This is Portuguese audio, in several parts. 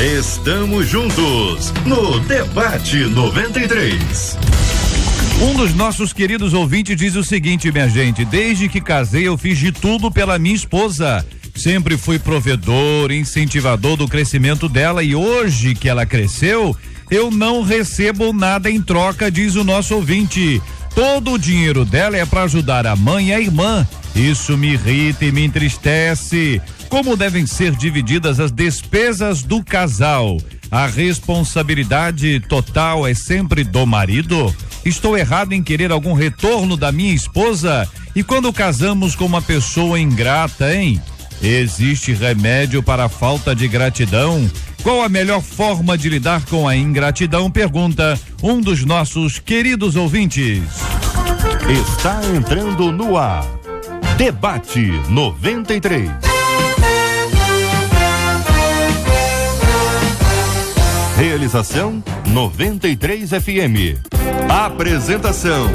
Estamos juntos no Debate 93. Um dos nossos queridos ouvintes diz o seguinte, minha gente: desde que casei eu fiz de tudo pela minha esposa. Sempre fui provedor, incentivador do crescimento dela, e hoje que ela cresceu, eu não recebo nada em troca, diz o nosso ouvinte. Todo o dinheiro dela é para ajudar a mãe e a irmã. Isso me irrita e me entristece. Como devem ser divididas as despesas do casal? A responsabilidade total é sempre do marido? Estou errado em querer algum retorno da minha esposa? E quando casamos com uma pessoa ingrata, hein? Existe remédio para a falta de gratidão? Qual a melhor forma de lidar com a ingratidão? Pergunta um dos nossos queridos ouvintes. Está entrando no ar. Debate 93. Realização 93 FM. Apresentação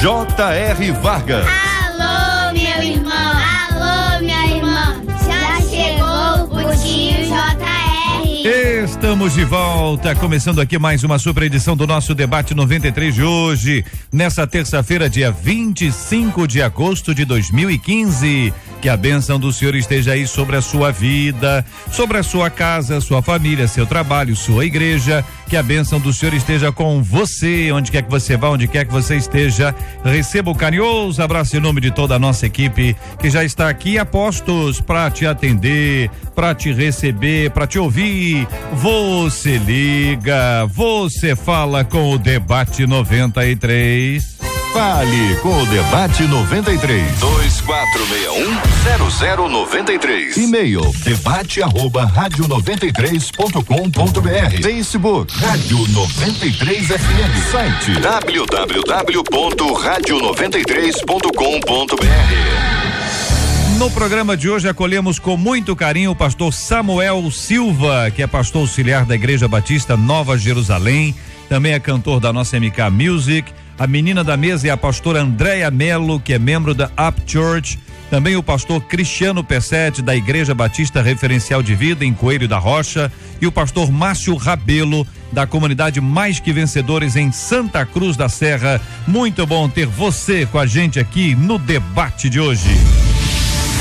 J.R. Vargas. Alô, meu irmão. Alô, minha irmã. Já chegou o Putinho J.R. Estamos de volta, começando aqui mais uma super edição do nosso Debate 93 de hoje, nessa terça-feira, dia 25 de agosto de 2015. Que a bênção do Senhor esteja aí sobre a sua vida, sobre a sua casa, sua família, seu trabalho, sua igreja. Que a bênção do Senhor esteja com você, onde quer que você vá, onde quer que você esteja. Receba o carinhoso abraço em nome de toda a nossa equipe que já está aqui a postos para te atender, para te receber, para te ouvir. Você liga, você fala com o Debate 93. Fale com o Debate 93. 2461-0093. E-mail debate@radio93.com.br. Facebook Rádio 93 FM. Site www.radio93.com.br. No programa de hoje acolhemos com muito carinho o pastor Samuel Silva, que é pastor auxiliar da Igreja Batista Nova Jerusalém, também é cantor da nossa MK Music. A menina da mesa é a pastora Andréia Melo, que é membro da Up Church. Também o pastor Cristiano Pessetti, da Igreja Batista Referencial de Vida, em Coelho da Rocha. E o pastor Márcio Rabelo, da comunidade Mais Que Vencedores, em Santa Cruz da Serra. Muito bom ter você com a gente aqui no debate de hoje.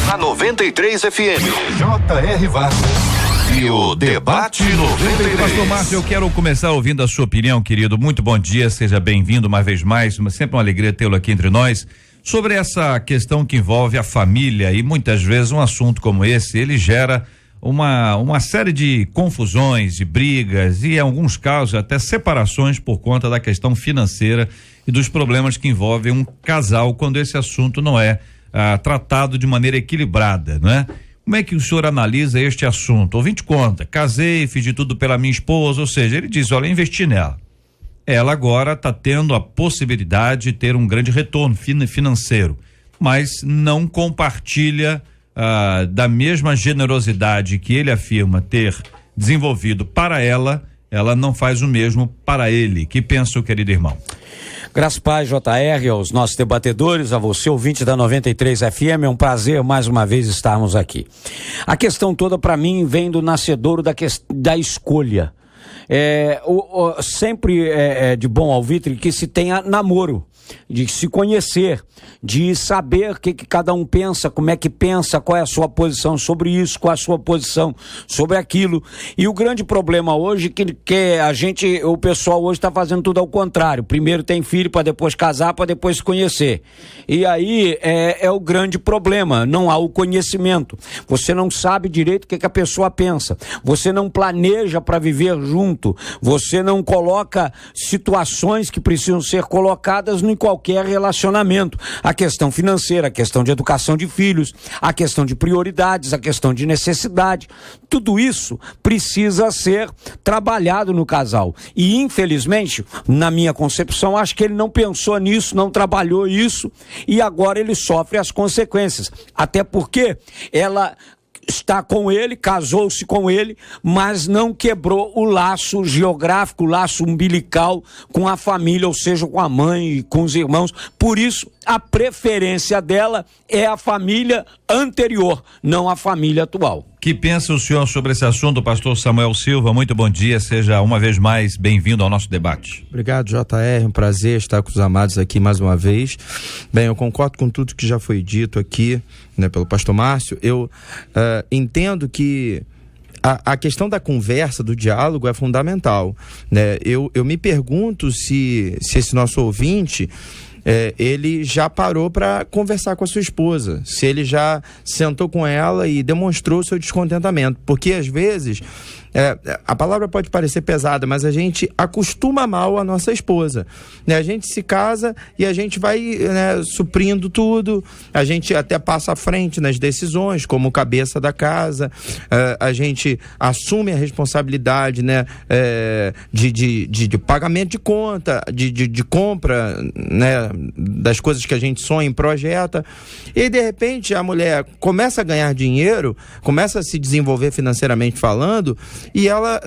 Na 93 FM, J.R. Vargas. E o Debate 93. Pastor Márcio, eu quero começar ouvindo a sua opinião, querido. Muito bom dia, seja bem-vindo uma vez mais. Sempre uma alegria tê-lo aqui entre nós. Sobre essa questão que envolve a família, e muitas vezes um assunto como esse, ele gera uma série de confusões, de brigas e, em alguns casos, até separações por conta da questão financeira e dos problemas que envolvem um casal quando esse assunto não é tratado de maneira equilibrada, não é? Como é que o senhor analisa este assunto? O ouvinte conta: casei, fiz de tudo pela minha esposa, ou seja, ele diz, olha, investi nela. Ela agora está tendo a possibilidade de ter um grande retorno financeiro, mas não compartilha da mesma generosidade que ele afirma ter desenvolvido para ela não faz o mesmo para ele. Que pensa o querido irmão? Graças Pai, JR, aos nossos debatedores, a você, ouvinte da 93 FM, é um prazer mais uma vez estarmos aqui. A questão toda para mim vem do nascedouro da escolha. Sempre é de bom alvitre que se tenha namoro, de se conhecer, de saber o que cada um pensa, como é que pensa, qual é a sua posição sobre isso, qual é a sua posição sobre aquilo. E o grande problema hoje que o pessoal hoje está fazendo tudo ao contrário. Primeiro tem filho para depois casar, para depois se conhecer. E aí é o grande problema, não há o conhecimento. Você não sabe direito o que a pessoa pensa. Você não planeja para viver junto. Você não coloca situações que precisam ser colocadas em qualquer relacionamento. A questão financeira, a questão de educação de filhos, a questão de prioridades, a questão de necessidade. Tudo isso precisa ser trabalhado no casal. E, infelizmente, na minha concepção, acho que ele não pensou nisso, não trabalhou isso, e agora ele sofre as consequências. Até porque ela está com ele, casou-se com ele, mas não quebrou o laço geográfico, o laço umbilical com a família, ou seja, com a mãe e com os irmãos. Por isso, a preferência dela é a família anterior, não a família atual. Que pensa o senhor sobre esse assunto, pastor Samuel Silva? Muito bom dia, seja uma vez mais bem-vindo ao nosso debate. Obrigado, JR, um prazer estar com os amados aqui mais uma vez. Bem, eu concordo com tudo que já foi dito aqui, né, pelo pastor Márcio. Eu entendo que a questão da conversa, do diálogo é fundamental, né? Eu me pergunto se esse nosso ouvinte ele já parou para conversar com a sua esposa, se ele já sentou com ela e demonstrou o seu descontentamento, porque às vezes a palavra pode parecer pesada, mas a gente acostuma mal a nossa esposa, né? A gente se casa e a gente vai, né, suprindo tudo, a gente até passa à frente nas decisões, como cabeça da casa, a gente assume a responsabilidade, né, de pagamento de conta, de compra, né, das coisas que a gente sonha e projeta, e de repente a mulher começa a ganhar dinheiro, começa a se desenvolver financeiramente falando, e ela,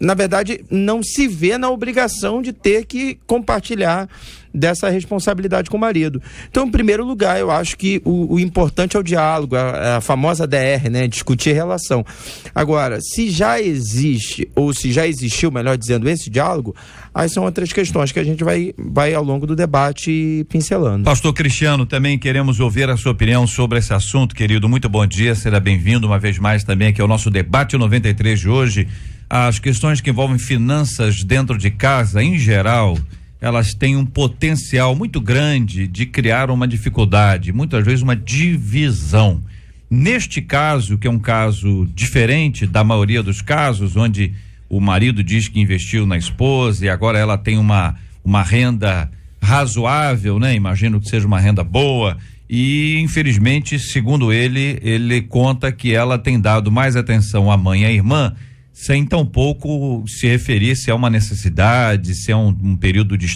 na verdade, não se vê na obrigação de ter que compartilhar dessa responsabilidade com o marido. Então, em primeiro lugar, eu acho que o importante é o diálogo, a famosa DR, né? Discutir relação. Agora, se já existe, ou se já existiu, melhor dizendo, esse diálogo, aí são outras questões que a gente vai ao longo do debate pincelando. Pastor Cristiano, também queremos ouvir a sua opinião sobre esse assunto, querido. Muito bom dia, seja bem-vindo uma vez mais também aqui ao nosso debate 93 de hoje. As questões que envolvem finanças dentro de casa, em geral, elas têm um potencial muito grande de criar uma dificuldade, muitas vezes uma divisão. Neste caso, que é um caso diferente da maioria dos casos, onde o marido diz que investiu na esposa e agora ela tem uma renda razoável, né? Imagino que seja uma renda boa, e infelizmente, segundo ele conta que ela tem dado mais atenção à mãe e à irmã, sem tão pouco se referir se é uma necessidade, se é um período de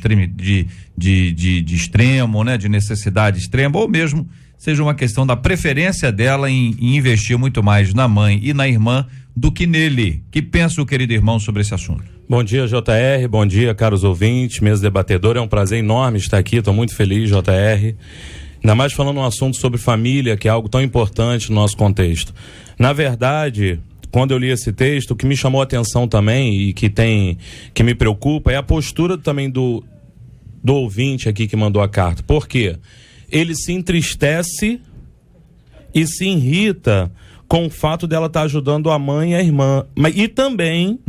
extremo, né, de necessidade extrema, ou mesmo seja uma questão da preferência dela em investir muito mais na mãe e na irmã do que nele. Que pensa o querido irmão sobre esse assunto? Bom dia, JR, bom dia, caros ouvintes, mesa debatedora, é um prazer enorme estar aqui, estou muito feliz, JR, ainda mais falando um assunto sobre família, que é algo tão importante no nosso contexto. Na verdade, quando eu li esse texto, o que me chamou a atenção também e que me preocupa é a postura também do ouvinte aqui que mandou a carta. Por quê? Ele se entristece e se irrita com o fato dela estar ajudando a mãe e a irmã, e também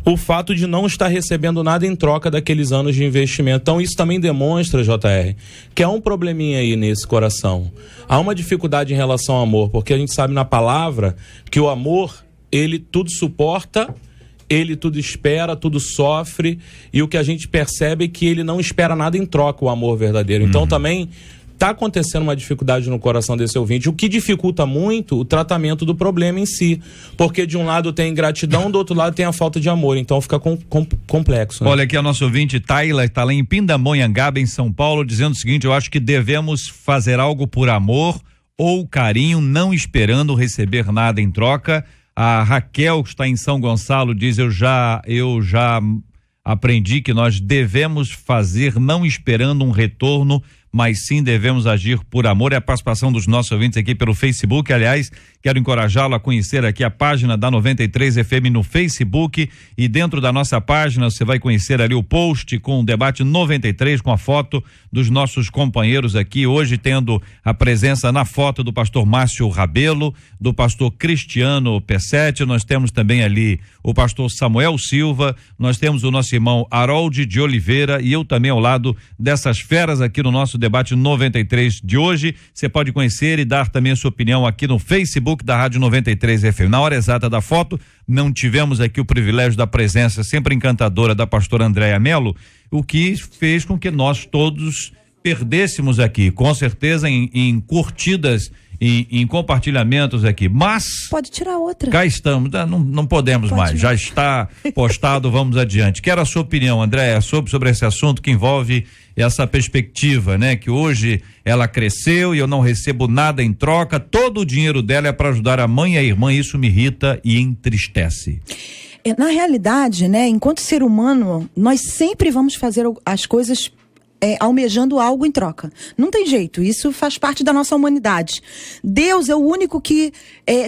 o fato de não estar recebendo nada em troca daqueles anos de investimento. Então isso também demonstra, JR, que há um probleminha aí nesse coração. Há uma dificuldade em relação ao amor, porque a gente sabe na palavra que o amor, ele tudo suporta, ele tudo espera, tudo sofre, e o que a gente percebe é que ele não espera nada em troca, o amor verdadeiro. Então também está acontecendo uma dificuldade no coração desse ouvinte, o que dificulta muito o tratamento do problema em si, porque de um lado tem ingratidão, do outro lado tem a falta de amor, então fica complexo, né? Olha aqui, a nosso ouvinte Taila está lá em Pindamonhangaba, em São Paulo, dizendo o seguinte: eu acho que devemos fazer algo por amor ou carinho, não esperando receber nada em troca. A Raquel, que está em São Gonçalo, diz: eu já aprendi que nós devemos fazer não esperando um retorno, mas sim devemos agir por amor. É a participação dos nossos ouvintes aqui pelo Facebook. Aliás, quero encorajá-lo a conhecer aqui a página da 93 FM no Facebook, e dentro da nossa página você vai conhecer ali o post com o debate 93, com a foto dos nossos companheiros aqui, hoje tendo a presença na foto do pastor Márcio Rabelo, do pastor Cristiano Pessetti, nós temos também ali o pastor Samuel Silva, nós temos o nosso irmão Harold de Oliveira, e eu também ao lado dessas feras aqui no nosso debate 93 de hoje. Você pode conhecer e dar também a sua opinião aqui no Facebook da Rádio 93 FM. Na hora exata da foto, não tivemos aqui o privilégio da presença sempre encantadora da pastora Andréia Mello, o que fez com que nós todos perdêssemos aqui, com certeza em curtidas, em compartilhamentos aqui, mas pode tirar outra. Cá estamos, não podemos mais, já está postado, vamos adiante. Quero a sua opinião, Andréia, sobre esse assunto que envolve essa perspectiva, né? Que hoje ela cresceu e eu não recebo nada em troca, todo o dinheiro dela é para ajudar a mãe e a irmã, isso me irrita e entristece. Na realidade, né, enquanto ser humano, nós sempre vamos fazer as coisas almejando algo em troca. Não tem jeito, isso faz parte da nossa humanidade. Deus é o único que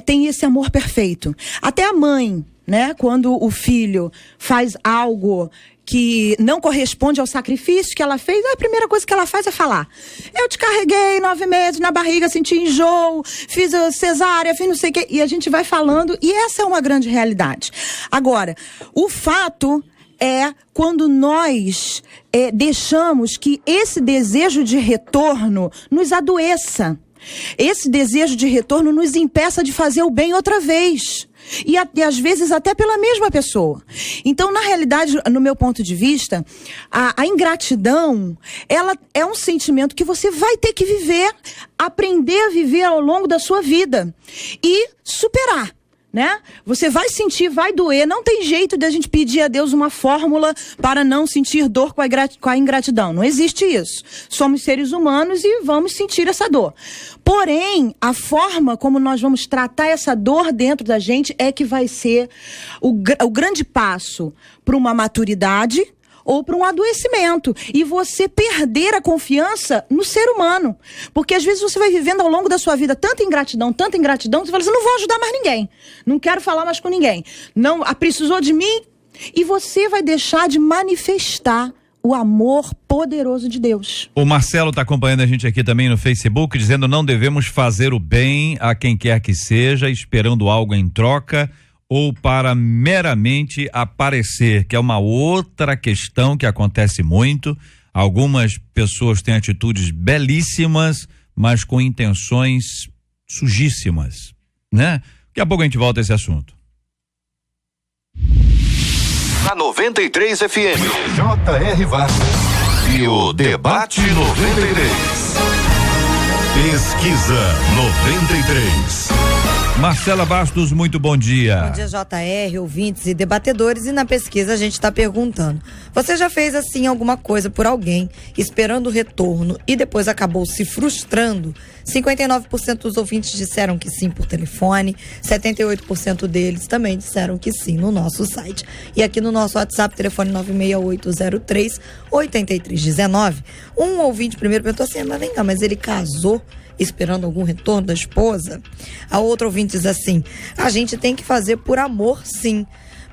tem esse amor perfeito. Até a mãe, né, quando o filho faz algo que não corresponde ao sacrifício que ela fez, a primeira coisa que ela faz é falar: eu te carreguei 9 meses na barriga, senti enjoo, fiz a cesárea, fiz não sei o quê. E a gente vai falando, e essa é uma grande realidade. Agora, o fato é quando nós deixamos que esse desejo de retorno nos adoeça. Esse desejo de retorno nos impeça de fazer o bem outra vez. E às vezes até pela mesma pessoa. Então, na realidade, no meu ponto de vista, a ingratidão, ela é um sentimento que você vai ter que viver, aprender a viver ao longo da sua vida e superar. Né? Você vai sentir, vai doer, não tem jeito de a gente pedir a Deus uma fórmula para não sentir dor com a ingratidão, não existe isso. Somos seres humanos e vamos sentir essa dor. Porém, a forma como nós vamos tratar essa dor dentro da gente é que vai ser o grande passo para uma maturidade ou para um adoecimento, e você perder a confiança no ser humano, porque às vezes você vai vivendo ao longo da sua vida tanta ingratidão, você fala assim: não vou ajudar mais ninguém, não quero falar mais com ninguém, não precisou de mim, e você vai deixar de manifestar o amor poderoso de Deus. O Marcelo está acompanhando a gente aqui também no Facebook, dizendo: não devemos fazer o bem a quem quer que seja, esperando algo em troca ou para meramente aparecer, que é uma outra questão que acontece muito. Algumas pessoas têm atitudes belíssimas, mas com intenções sujíssimas, né? Daqui a pouco a gente volta a esse assunto. Na 93 FM, J.R. Vargas e o Debate 93. Pesquisa 93. Marcela Bastos, muito bom dia. Bom dia, JR, ouvintes e debatedores. E na pesquisa a gente está perguntando: você já fez assim alguma coisa por alguém, esperando o retorno e depois acabou se frustrando? 59% dos ouvintes disseram que sim por telefone, 78% deles também disseram que sim no nosso site. E aqui no nosso WhatsApp, telefone 96803-8319, um ouvinte primeiro perguntou assim: mas vem cá, mas ele casou esperando algum retorno da esposa? A outra ouvinte diz assim: a gente tem que fazer por amor, sim,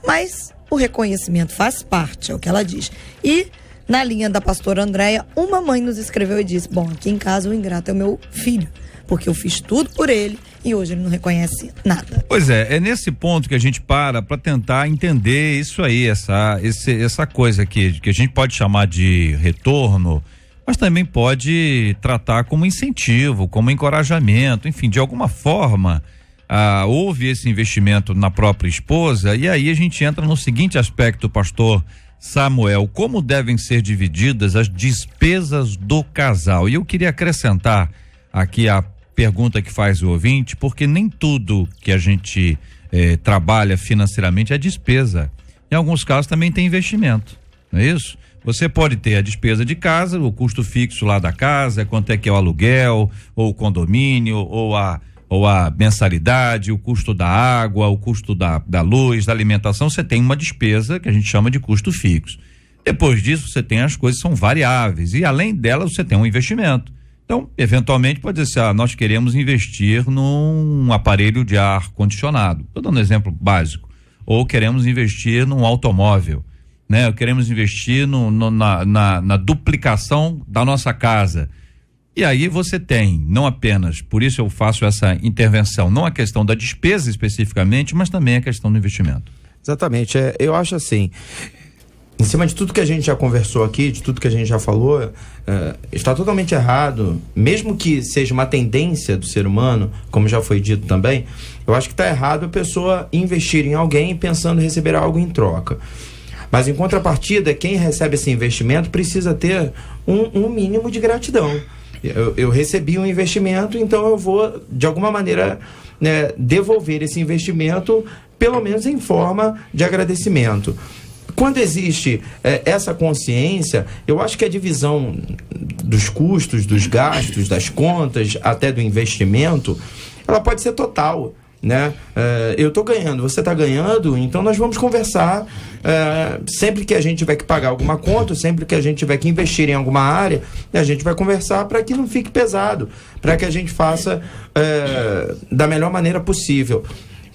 mas o reconhecimento faz parte, é o que ela diz. E na linha da pastora Andréia, uma mãe nos escreveu e disse: bom, aqui em casa o ingrato é o meu filho, porque eu fiz tudo por ele e hoje ele não reconhece nada. Pois é nesse ponto que a gente para tentar entender isso aí, essa coisa que a gente pode chamar de retorno, mas também pode tratar como incentivo, como encorajamento, enfim, de alguma forma houve esse investimento na própria esposa. E aí a gente entra no seguinte aspecto, pastor Samuel: como devem ser divididas as despesas do casal? E eu queria acrescentar aqui a pergunta que faz o ouvinte, porque nem tudo que a gente trabalha financeiramente é despesa. Em alguns casos também tem investimento, não é isso? Você pode ter a despesa de casa, o custo fixo lá da casa, quanto é que é o aluguel, ou o condomínio, ou a mensalidade, o custo da água, o custo da luz, da alimentação. Você tem uma despesa que a gente chama de custo fixo. Depois disso, você tem as coisas que são variáveis, e além delas você tem um investimento. Então, eventualmente pode ser assim: nós queremos investir num aparelho de ar condicionado, estou dando um exemplo básico, ou queremos investir num automóvel, né? Queremos investir na duplicação da nossa casa. E aí você tem, não apenas, por isso eu faço essa intervenção, não a questão da despesa especificamente, mas também a questão do investimento. Exatamente, eu acho assim, em cima de tudo que a gente já conversou aqui, de tudo que a gente já falou, está totalmente errado, mesmo que seja uma tendência do ser humano, como já foi dito também, eu acho que está errado a pessoa investir em alguém pensando em receber algo em troca. Mas em contrapartida, quem recebe esse investimento precisa ter um mínimo de gratidão. Eu recebi um investimento, então eu vou, de alguma maneira, né, devolver esse investimento, pelo menos em forma de agradecimento. Quando existe essa consciência, eu acho que a divisão dos custos, dos gastos, das contas, até do investimento, ela pode ser total. né? Eu estou ganhando, você está ganhando, então nós vamos conversar. Sempre que a gente tiver que pagar alguma conta, sempre que a gente tiver que investir em alguma área, a gente vai conversar para que não fique pesado, para que a gente faça da melhor maneira possível.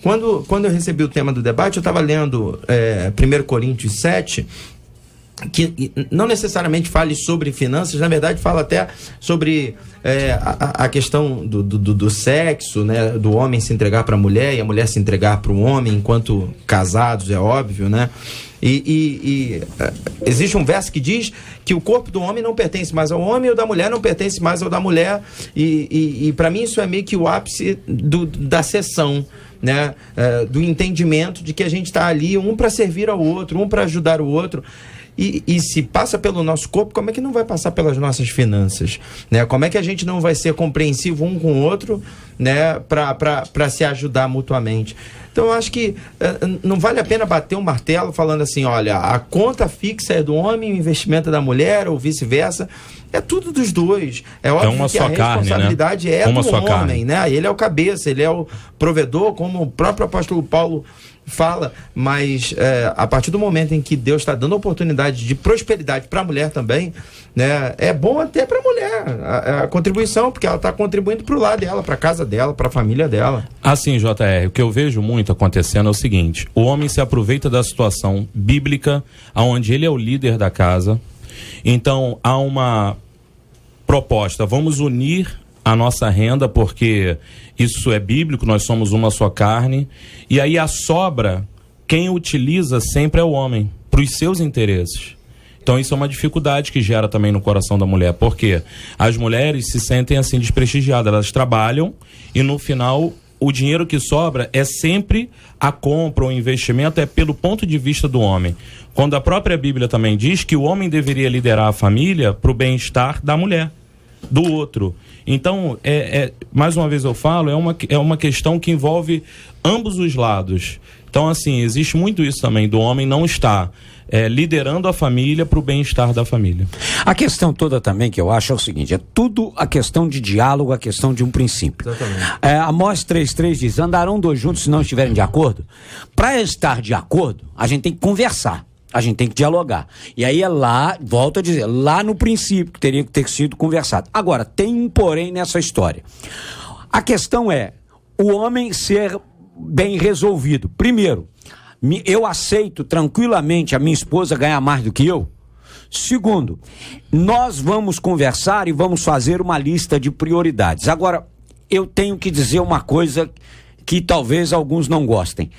Quando eu recebi o tema do debate, eu estava lendo 1 Coríntios 7, que não necessariamente fale sobre finanças, na verdade fala até sobre a questão do sexo, né, do homem se entregar para a mulher e a mulher se entregar para o homem enquanto casados, é óbvio, né? E existe um verso que diz que o corpo do homem não pertence mais ao homem e o da mulher não pertence mais ao da mulher, e para mim isso é meio que o ápice da sessão, né? Do entendimento de que a gente está ali um para servir ao outro, um para ajudar o outro. E se passa pelo nosso corpo, como é que não vai passar pelas nossas finanças, né? Como é que a gente não vai ser compreensivo um com o outro, né? Para se ajudar mutuamente. Então eu acho que não vale a pena bater um martelo falando assim, olha, a conta fixa é do homem, o investimento é da mulher, ou vice-versa. É tudo dos dois. É óbvio que a responsabilidade é do homem, né? Ele é o cabeça, ele é o provedor, como o próprio apóstolo Paulo fala, mas a partir do momento em que Deus está dando oportunidade de prosperidade para a mulher também, né, é bom até para a mulher a contribuição, porque ela está contribuindo para o lado dela, para a casa dela, para a família dela. Assim, JR, o que eu vejo muito acontecendo é o seguinte: o homem se aproveita da situação bíblica, onde ele é o líder da casa. Então há uma proposta, vamos unir a nossa renda, porque isso é bíblico, nós somos uma só carne, e aí a sobra, quem utiliza sempre é o homem, para os seus interesses. Então isso é uma dificuldade que gera também no coração da mulher, porque as mulheres se sentem assim desprestigiadas, elas trabalham e no final o dinheiro que sobra é sempre a compra, o investimento é pelo ponto de vista do homem. Quando a própria Bíblia também diz que o homem deveria liderar a família para o bem-estar da mulher, do outro. Então, mais uma vez eu falo, é uma questão que envolve ambos os lados. Então, assim, existe muito isso também, do homem não estar liderando a família para o bem-estar da família. A questão toda também que eu acho é o seguinte, é tudo a questão de diálogo, a questão de um princípio. Amós 3:3 diz, andarão dois juntos se não estiverem de acordo? Para estar de acordo, a gente tem que conversar. A gente tem que dialogar. E aí é lá, volto a dizer, lá no princípio que teria que ter sido conversado. Agora, tem um porém nessa história. A questão é o homem ser bem resolvido. Primeiro, eu aceito tranquilamente a minha esposa ganhar mais do que eu. Segundo, nós vamos conversar e vamos fazer uma lista de prioridades. Agora, eu tenho que dizer uma coisa que talvez alguns não gostem.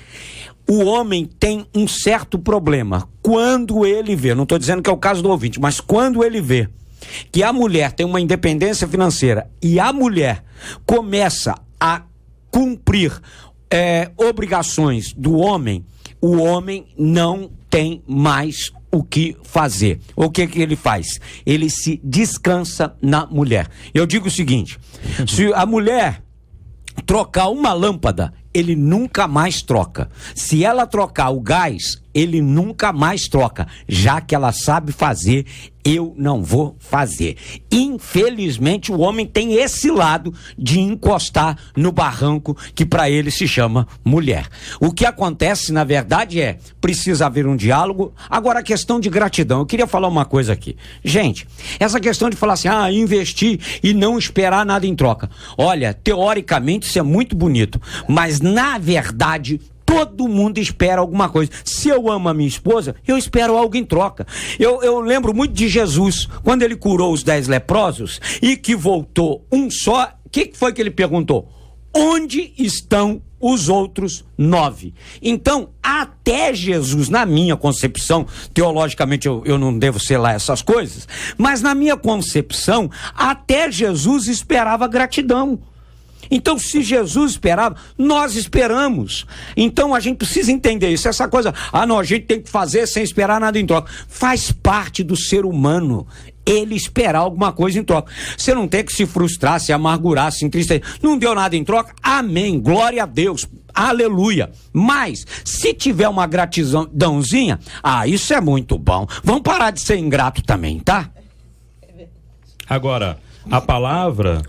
O homem tem um certo problema quando ele vê, não estou dizendo que é o caso do ouvinte, mas quando ele vê que a mulher tem uma independência financeira e a mulher começa a cumprir obrigações do homem, o homem não tem mais o que fazer. O que ele faz? Ele se descansa na mulher. Eu digo o seguinte, se a mulher trocar uma lâmpada, ele nunca mais troca. Se ela trocar o gás, ele nunca mais troca. Já que ela sabe fazer, eu não vou fazer. Infelizmente, o homem tem esse lado de encostar no barranco que para ele se chama mulher. O que acontece, na verdade, precisa haver um diálogo. Agora, a questão de gratidão. Eu queria falar uma coisa aqui. Gente, essa questão de falar assim, investir e não esperar nada em troca. Olha, teoricamente isso é muito bonito, mas na verdade todo mundo espera alguma coisa. Se eu amo a minha esposa, eu espero algo em troca. Eu lembro muito de Jesus, quando ele curou os 10 leprosos e que voltou um só, o que foi que ele perguntou? Onde estão os outros 9? Então, até Jesus, na minha concepção, teologicamente eu não devo ser lá essas coisas, mas na minha concepção, até Jesus esperava gratidão. Então, se Jesus esperava, nós esperamos. Então, a gente precisa entender isso. Essa coisa, não, a gente tem que fazer sem esperar nada em troca. Faz parte do ser humano ele esperar alguma coisa em troca. Você não tem que se frustrar, se amargurar, se entristecer. Não deu nada em troca? Amém. Glória a Deus. Aleluia. Mas, se tiver uma gratidãozinha, isso é muito bom. Vamos parar de ser ingrato também, tá? Agora, a palavra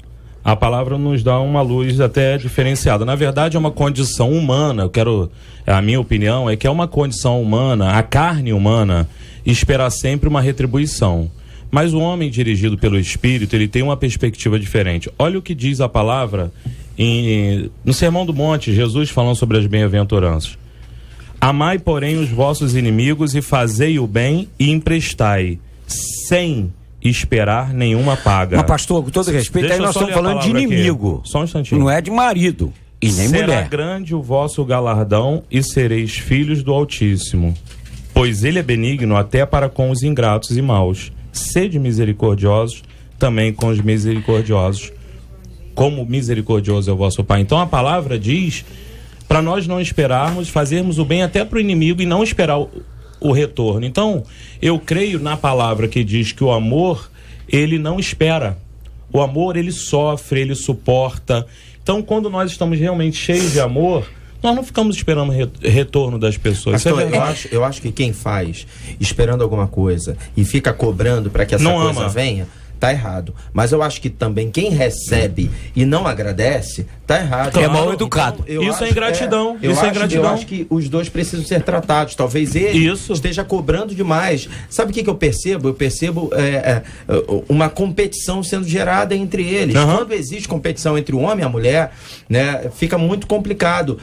a palavra nos dá uma luz até diferenciada. Na verdade, é uma condição humana, a minha opinião é que é uma condição humana, a carne humana, esperar sempre uma retribuição. Mas o homem dirigido pelo Espírito, ele tem uma perspectiva diferente. Olha o que diz a palavra no Sermão do Monte, Jesus falando sobre as bem-aventuranças. Amai, porém, os vossos inimigos e fazei o bem e emprestai, sem esperar nenhuma paga. Mas, pastor, com todo respeito, aí nós estamos falando de inimigo. Aqui. Só um instantinho. Não é de marido e nem mulher. Será grande o vosso galardão e sereis filhos do Altíssimo, pois ele é benigno até para com os ingratos e maus. Sede misericordiosos também com os misericordiosos, como misericordioso é o vosso Pai. Então a palavra diz para nós não esperarmos, fazermos o bem até para o inimigo e não esperar o retorno. Então eu creio na palavra que diz que o amor, ele não espera. O amor, ele sofre, ele suporta. Então quando nós estamos realmente cheios de amor, nós não ficamos esperando retorno das pessoas. Pastor, eu acho que quem faz esperando alguma coisa e fica cobrando para que essa coisa venha, tá errado. Mas eu acho que também quem recebe e não agradece, tá errado. Claro. É mal educado. Então, isso é ingratidão. Eu acho que os dois precisam ser tratados. Talvez ele esteja cobrando demais. Sabe o que eu percebo? Eu percebo uma competição sendo gerada entre eles. Quando existe competição entre o homem e a mulher, né, fica muito complicado.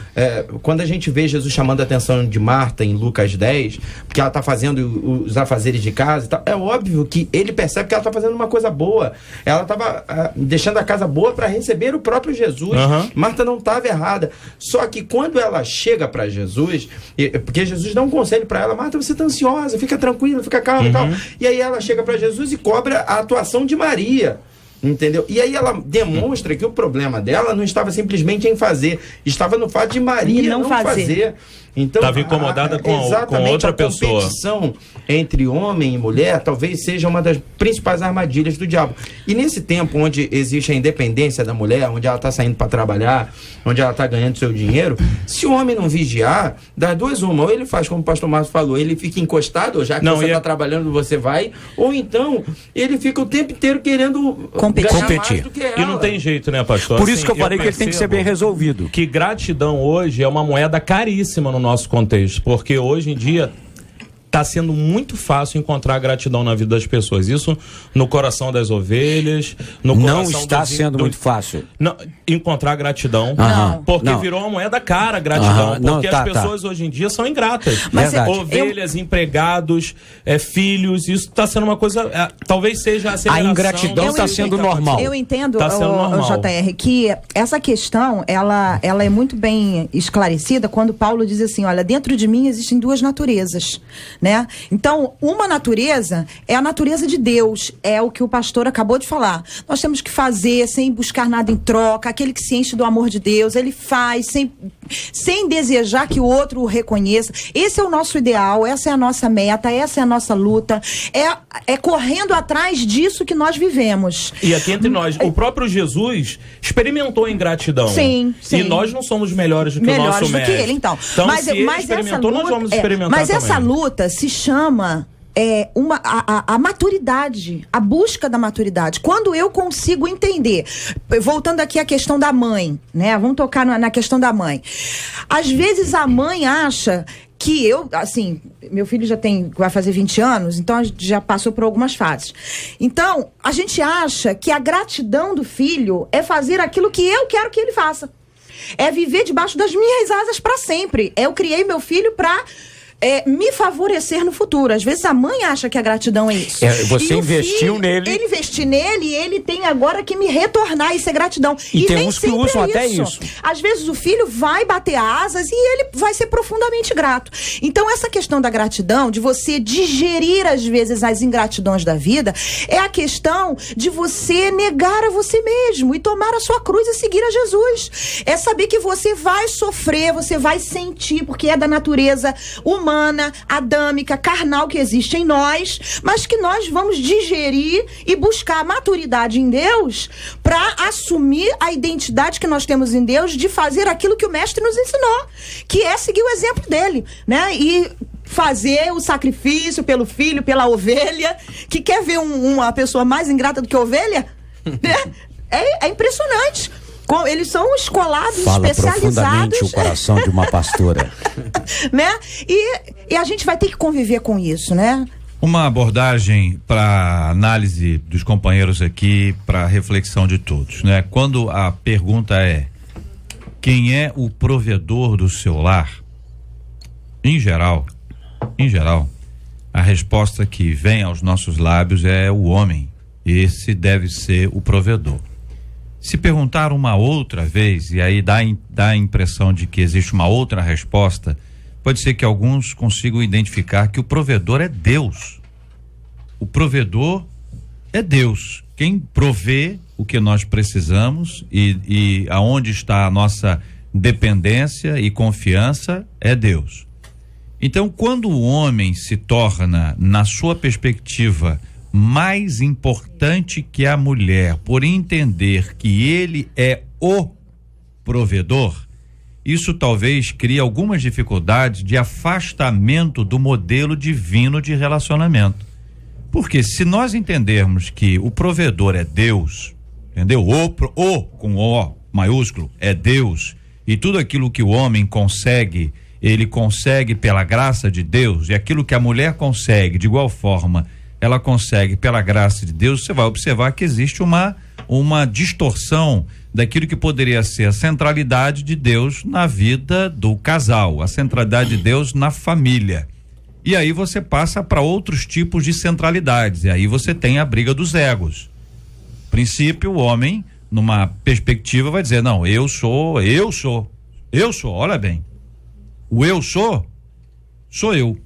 Quando a gente vê Jesus chamando a atenção de Marta em Lucas 10, porque ela está fazendo os afazeres de casa e tal, é óbvio que ele percebe que ela está fazendo uma coisa boa. Ela estava deixando a casa boa para receber o próprio Jesus. Marta não estava errada. Só que quando ela chega para Jesus, porque Jesus dá um conselho para ela: Marta, você está ansiosa, fica tranquila, fica calma e tal. E aí ela chega para Jesus e cobra a atuação de Maria. Entendeu? E aí ela demonstra que o problema dela não estava simplesmente em fazer, estava no fato de Maria não fazer. Então, estava incomodada com outra pessoa. A competição entre homem e mulher talvez seja uma das principais armadilhas do diabo. E nesse tempo onde existe a independência da mulher, onde ela está saindo para trabalhar, onde ela está ganhando seu dinheiro, se o homem não vigiar, das duas uma, ou ele faz como o pastor Márcio falou, ele fica encostado, ou já que você está trabalhando, você vai, ou então ele fica o tempo inteiro querendo competir mais do que ela. E não tem jeito, né, pastor? Por isso que eu falei que ele tem que ser bem resolvido. Que gratidão hoje é uma moeda caríssima no nosso contexto, porque hoje em dia está sendo muito fácil encontrar gratidão na vida das pessoas. Isso no coração das ovelhas, no coração não está sendo muito fácil. Não, encontrar gratidão, porque virou uma moeda cara a gratidão, porque as pessoas hoje em dia são ingratas. Mas ovelhas, empregados, filhos, isso está sendo uma coisa, talvez seja a aceleração. A ingratidão está sendo normal. Eu entendo, JR, que essa questão, ela é muito bem esclarecida quando Paulo diz assim: olha, dentro de mim existem duas naturezas, né? Então, uma natureza é a natureza de Deus, é o que o pastor acabou de falar. Nós temos que fazer sem buscar nada em troca. Aquele que se enche do amor de Deus, ele faz sem desejar que o outro o reconheça. Esse é o nosso ideal, essa é a nossa meta, essa é a nossa luta. É correndo atrás disso que nós vivemos. E aqui entre nós, o próprio Jesus experimentou a ingratidão. Sim. E nós não somos melhores do que o nosso mestre. Melhores do que ele, então. Mas se ele experimentou, nós vamos experimentar também. Mas essa luta se chama a maturidade, a busca da maturidade. Quando eu consigo entender, voltando aqui à questão da mãe, né? Vamos tocar na questão da mãe. Às vezes a mãe acha que meu filho vai fazer 20 anos, então a gente já passou por algumas fases. Então, a gente acha que a gratidão do filho é fazer aquilo que eu quero que ele faça. É viver debaixo das minhas asas para sempre. Eu criei meu filho para me favorecer no futuro. Às vezes a mãe acha que a gratidão é isso. Você investiu nele. Ele investiu nele e ele tem agora que me retornar. Isso é gratidão. E tem uns que usam até isso. Às vezes o filho vai bater asas e ele vai ser profundamente grato. Então essa questão da gratidão, de você digerir às vezes as ingratidões da vida, é a questão de você negar a você mesmo e tomar a sua cruz e seguir a Jesus. É saber que você vai sofrer, você vai sentir, porque é da natureza humana, adâmica, carnal que existe em nós, mas que nós vamos digerir e buscar a maturidade em Deus para assumir a identidade que nós temos em Deus de fazer aquilo que o mestre nos ensinou, que é seguir o exemplo dele, né? E fazer o sacrifício pelo filho, pela ovelha, que quer ver uma pessoa mais ingrata do que a ovelha, né? É impressionante. Eles são escolados, Fala especializados. profundamente o coração de uma pastora. Né? E a gente vai ter que conviver com isso, né? Uma abordagem para análise dos companheiros aqui, para reflexão de todos, né? Quando a pergunta é: quem é o provedor do seu lar? Em geral, a resposta que vem aos nossos lábios é o homem. Esse deve ser o provedor. Se perguntar uma outra vez, e aí dá a impressão de que existe uma outra resposta, pode ser que alguns consigam identificar que o provedor é Deus. O provedor é Deus. Quem provê o que nós precisamos e aonde está a nossa dependência e confiança é Deus. Então, quando o homem se torna, na sua perspectiva, mais importante que a mulher, por entender que ele é o provedor, isso talvez crie algumas dificuldades de afastamento do modelo divino de relacionamento. Porque se nós entendermos que o provedor é Deus, entendeu? O com O maiúsculo é Deus, e tudo aquilo que o homem consegue, ele consegue pela graça de Deus, e aquilo que a mulher consegue, de igual forma, ela consegue pela graça de Deus, você vai observar que existe uma distorção daquilo que poderia ser a centralidade de Deus na vida do casal, a centralidade de Deus na família. E aí você passa para outros tipos de centralidades, e aí você tem a briga dos egos. No princípio, o homem, numa perspectiva, vai dizer: não, eu sou, olha bem, o eu sou eu.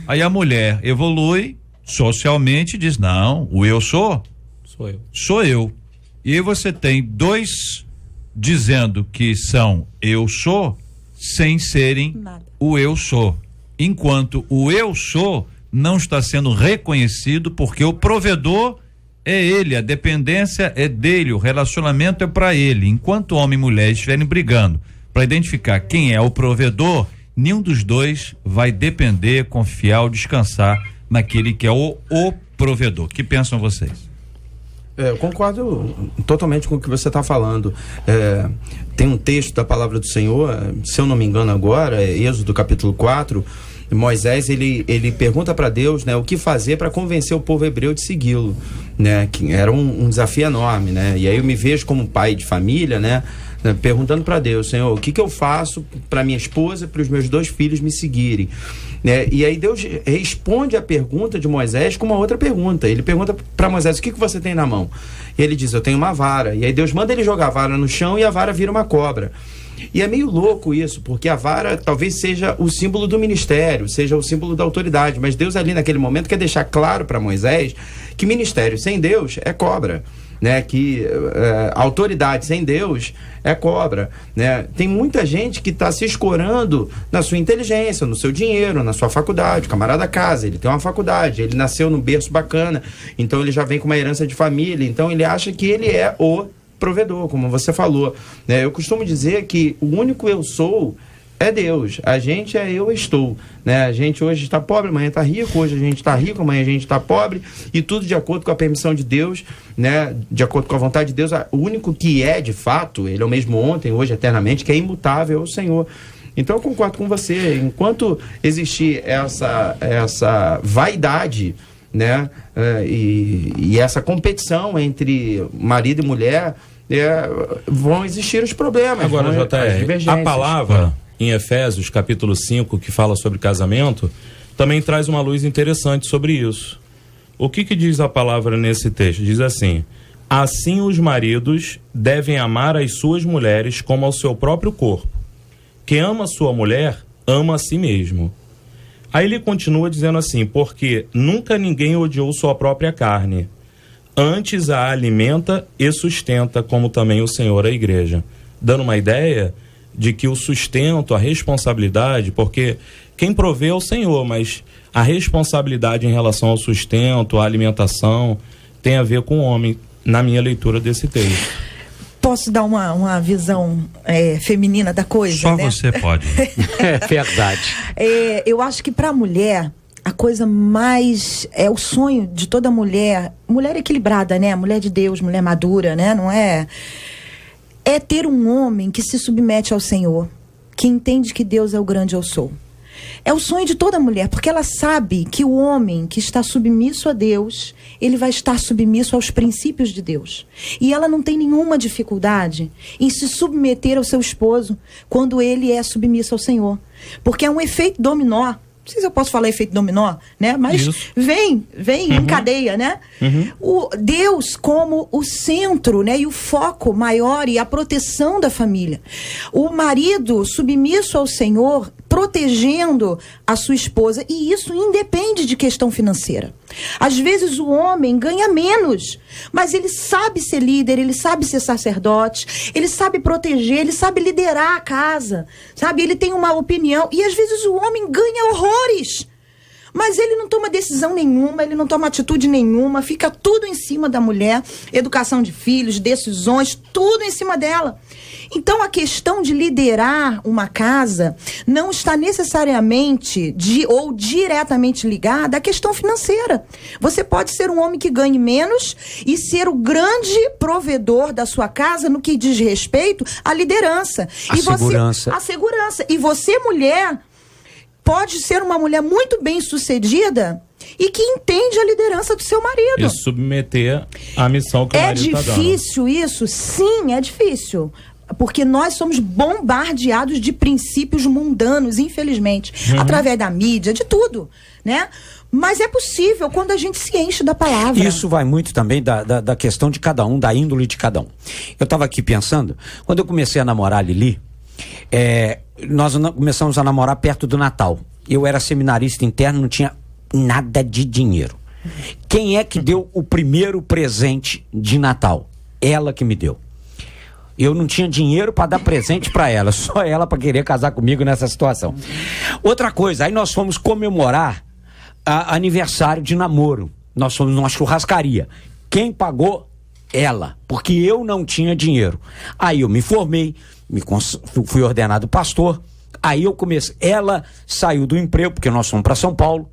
Aí a mulher evolui socialmente, diz: não, o eu sou eu. E aí você tem dois dizendo que são eu sou, sem serem o eu sou. Enquanto o eu sou não está sendo reconhecido, porque o provedor é ele, a dependência é dele, o relacionamento é para ele. Enquanto homem e mulher estiverem brigando para identificar quem é o provedor, nenhum dos dois vai depender, confiar ou descansar naquele que é o provedor. O que pensam vocês? Eu concordo totalmente com o que você está falando. Tem um texto da palavra do Senhor, se eu não me engano agora, Êxodo capítulo 4, Moisés ele pergunta para Deus, né, o que fazer para convencer o povo hebreu de segui-lo, né, que era um desafio enorme, né, e aí eu me vejo como pai de família, né, perguntando para Deus: Senhor, o que eu faço para minha esposa e para os meus 2 filhos me seguirem, né? E aí Deus responde a pergunta de Moisés com uma outra pergunta. Ele pergunta para Moisés: o que você tem na mão? E ele diz: eu tenho uma vara. E aí Deus manda ele jogar a vara no chão, e a vara vira uma cobra. E é meio louco isso, porque a vara talvez seja o símbolo do ministério, seja o símbolo da autoridade, mas Deus ali naquele momento quer deixar claro para Moisés que ministério sem Deus é cobra, né? Que autoridade sem Deus é cobra, né? Tem muita gente que está se escorando na sua inteligência, no seu dinheiro, na sua faculdade. O camarada casa, ele tem uma faculdade, ele nasceu num berço bacana, então ele já vem com uma herança de família, então ele acha que ele é o provedor, como você falou, né? Eu costumo dizer que o único eu sou é Deus. A gente é eu estou, né? A gente hoje está pobre, amanhã está rico, hoje a gente está rico, amanhã a gente está pobre, e tudo de acordo com a permissão de Deus, né? De acordo com a vontade de Deus. O único que é de fato, ele é o mesmo ontem, hoje, eternamente, que é imutável, é o Senhor. Então eu concordo com você, enquanto existir essa vaidade, né, e essa competição entre marido e mulher, vão existir os problemas. Agora, JR, a palavra em Efésios capítulo 5, que fala sobre casamento, também traz uma luz interessante sobre isso. O que diz a palavra nesse texto? Diz assim: assim os maridos devem amar as suas mulheres como ao seu próprio corpo. Quem ama sua mulher, ama a si mesmo. Aí ele continua dizendo assim: porque nunca ninguém odiou sua própria carne, antes a alimenta e sustenta, como também o Senhor a igreja. Dando uma ideia de que o sustento, a responsabilidade, porque quem provê é o Senhor, mas a responsabilidade em relação ao sustento, à alimentação, tem a ver com o homem, na minha leitura desse texto. Posso dar uma visão feminina da coisa? Só né? você pode. É verdade. Eu acho que para a mulher, a coisa mais, é o sonho de toda mulher equilibrada, né? Mulher de Deus, mulher madura, né? Não é? É ter um homem que se submete ao Senhor, que entende que Deus é o grande eu sou. É o sonho de toda mulher, porque ela sabe que o homem que está submisso a Deus, ele vai estar submisso aos princípios de Deus. E ela não tem nenhuma dificuldade em se submeter ao seu esposo quando ele é submisso ao Senhor. Porque é um efeito dominó. Não sei se eu posso falar efeito dominó, né? Mas isso. vem em cadeia, né? O Deus como o centro, né? E o foco maior e a proteção da família. O marido submisso ao Senhor, protegendo a sua esposa. E isso independe de questão financeira. Às vezes o homem ganha menos, mas ele sabe ser líder, ele sabe ser sacerdote, ele sabe proteger, ele sabe liderar a casa, sabe? Ele tem uma opinião. E às vezes o homem ganha horrores, mas ele não toma decisão nenhuma, ele não toma atitude nenhuma, fica tudo em cima da mulher, educação de filhos, decisões, tudo em cima dela. Então a questão de liderar uma casa não está necessariamente ou diretamente ligada à questão financeira. Você pode ser um homem que ganhe menos e ser o grande provedor da sua casa no que diz respeito à liderança. A segurança. E você, mulher, pode ser uma mulher muito bem sucedida e que entende a liderança do seu marido. E submeter a missão que o marido está dando. É difícil isso? Sim, é difícil. Porque nós somos bombardeados de princípios mundanos, infelizmente. Através da mídia, de tudo, né? Mas é possível quando a gente se enche da palavra. Isso vai muito também da questão de cada um, da índole de cada um. Eu estava aqui pensando, quando eu comecei a namorar a Lili, nós começamos a namorar perto do Natal. Eu era seminarista interno, não tinha nada de dinheiro. Quem é que deu o primeiro presente de Natal? Ela que me deu. Eu não tinha dinheiro para dar presente para ela, só ela para querer casar comigo nessa situação. Outra coisa, aí nós fomos comemorar aniversário de namoro. Nós fomos numa churrascaria. Quem pagou? Ela, porque eu não tinha dinheiro. Aí eu me formei, fui ordenado pastor. Aí eu comecei. Ela saiu do emprego, porque nós fomos para São Paulo.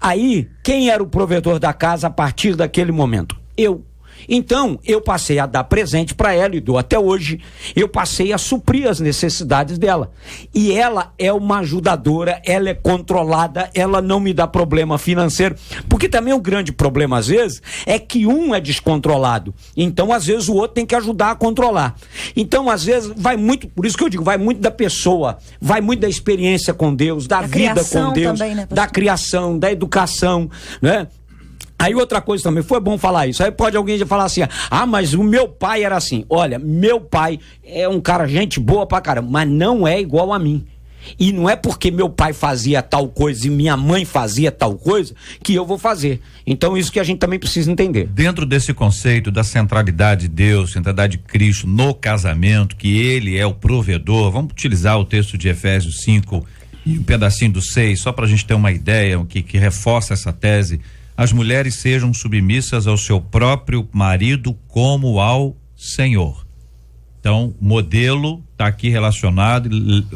Aí, quem era o provedor da casa a partir daquele momento? Eu. Então, eu passei a dar presente para ela, e dou até hoje. Eu passei a suprir as necessidades dela. E ela é uma ajudadora, ela é controlada, ela não me dá problema financeiro. Porque também o grande problema, às vezes, é que um é descontrolado. Então, às vezes, o outro tem que ajudar a controlar. Então, às vezes, vai muito, por isso que eu digo, vai muito da pessoa, vai muito da experiência com Deus, da vida com Deus, também, né, da criação, da educação, né? Aí outra coisa também, foi bom falar isso. Aí pode alguém já falar assim, mas o meu pai era assim. Olha, meu pai é um cara, gente boa pra caramba, mas não é igual a mim. E não é porque meu pai fazia tal coisa e minha mãe fazia tal coisa que eu vou fazer. Então isso que a gente também precisa entender. Dentro desse conceito da centralidade de Deus, centralidade de Cristo no casamento, que ele é o provedor, vamos utilizar o texto de Efésios 5 e um pedacinho do 6, só pra gente ter uma ideia que reforça essa tese. As mulheres sejam submissas ao seu próprio marido como ao Senhor. Então, modelo está aqui relacionado,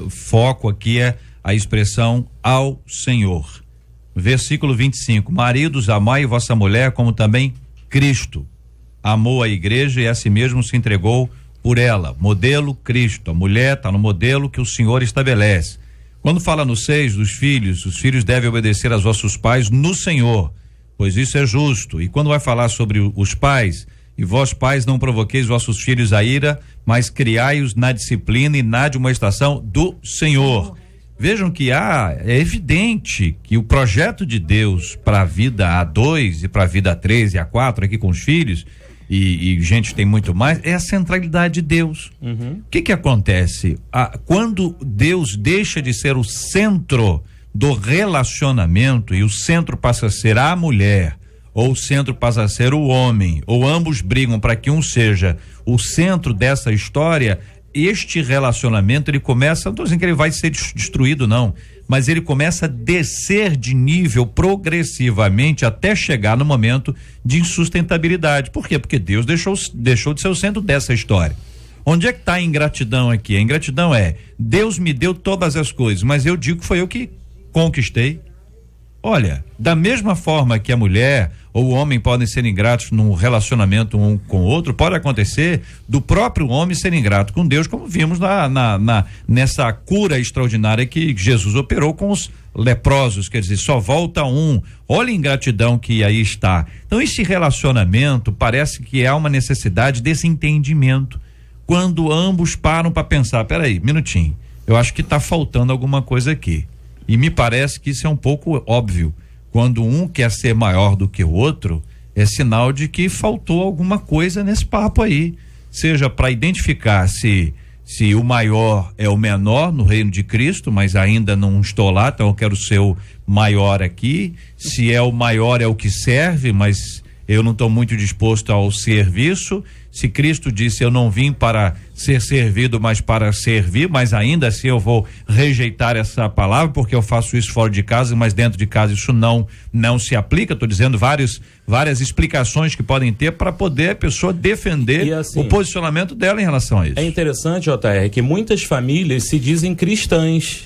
foco aqui é a expressão ao Senhor. Versículo 25: maridos, amai vossa mulher como também Cristo amou a igreja e a si mesmo se entregou por ela. Modelo Cristo. A mulher está no modelo que o Senhor estabelece. Quando fala no 6 dos filhos, os filhos devem obedecer aos vossos pais no Senhor, pois isso é justo. E quando vai falar sobre os pais, e vós pais não provoqueis vossos filhos a ira, mas criai-os na disciplina e na admoestação do Senhor. Vejam que é evidente que o projeto de Deus para a vida A2 e para a vida A3 e A4 aqui com os filhos, e gente tem muito mais, é a centralidade de Deus. O que acontece? Quando Deus deixa de ser o centro do relacionamento e o centro passa a ser a mulher, ou o centro passa a ser o homem, ou ambos brigam para que um seja o centro dessa história, este relacionamento ele começa, não estou dizendo que ele vai ser destruído não, mas ele começa a descer de nível progressivamente até chegar no momento de insustentabilidade. Por quê? Porque Deus deixou de ser o centro dessa história. Onde é que está a ingratidão aqui? A ingratidão é, Deus me deu todas as coisas, mas eu digo que foi eu que conquistei. olha, da mesma forma que a mulher ou o homem podem ser ingratos num relacionamento um com o outro, pode acontecer do próprio homem ser ingrato com Deus, como vimos nessa cura extraordinária que Jesus operou com os leprosos, quer dizer, só volta um. Olha a ingratidão que aí está. Então, esse relacionamento parece que há uma necessidade desse entendimento, quando ambos param para pensar, peraí, minutinho, eu acho que está faltando alguma coisa aqui. E me parece que isso é um pouco óbvio. Quando um quer ser maior do que o outro, é sinal de que faltou alguma coisa nesse papo aí. Seja para identificar se o maior é o menor no reino de Cristo, mas ainda não estou lá, então eu quero ser o maior aqui. Se é o maior é o que serve, mas eu não estou muito disposto ao serviço. Se Cristo disse, eu não vim para ser servido, mas para servir, mas ainda assim eu vou rejeitar essa palavra, porque eu faço isso fora de casa, mas dentro de casa isso não se aplica. Estou dizendo várias explicações que podem ter para poder a pessoa defender assim, o posicionamento dela em relação a isso. É interessante, JR, que muitas famílias se dizem cristãs.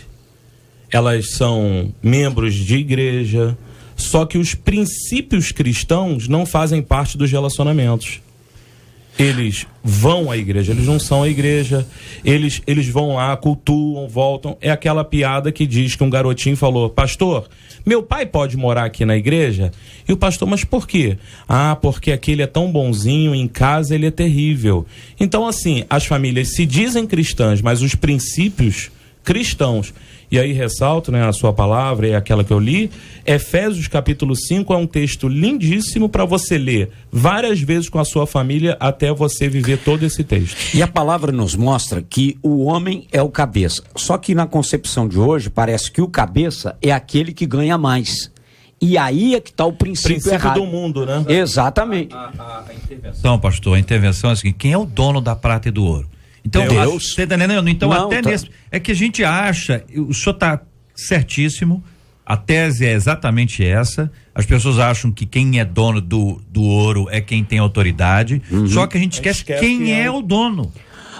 Elas são membros de igreja, só que os princípios cristãos não fazem parte dos relacionamentos. Eles vão à igreja, eles não são a igreja, eles vão lá, cultuam, voltam. É aquela piada que diz que um garotinho falou, pastor, meu pai pode morar aqui na igreja? E o pastor, mas por quê? Ah, porque aquele é tão bonzinho, em casa ele é terrível. Então, assim, as famílias se dizem cristãs, mas os princípios cristãos. E aí ressalto, né, a sua palavra, é aquela que eu li, Efésios capítulo 5 é um texto lindíssimo para você ler várias vezes com a sua família até você viver todo esse texto. E a palavra nos mostra que o homem é o cabeça. Só que na concepção de hoje parece que o cabeça é aquele que ganha mais. E aí é que está o princípio errado. Do mundo, né? Exatamente. A intervenção, pastor, a intervenção é a seguinte, quem é o dono da prata e do ouro? Então, Deus. Você tá entendendo? Então, não, até nesse. É que a gente acha, o senhor está certíssimo, a tese é exatamente essa. As pessoas acham que quem é dono do ouro é quem tem autoridade. Só que a gente esquece quem é o dono.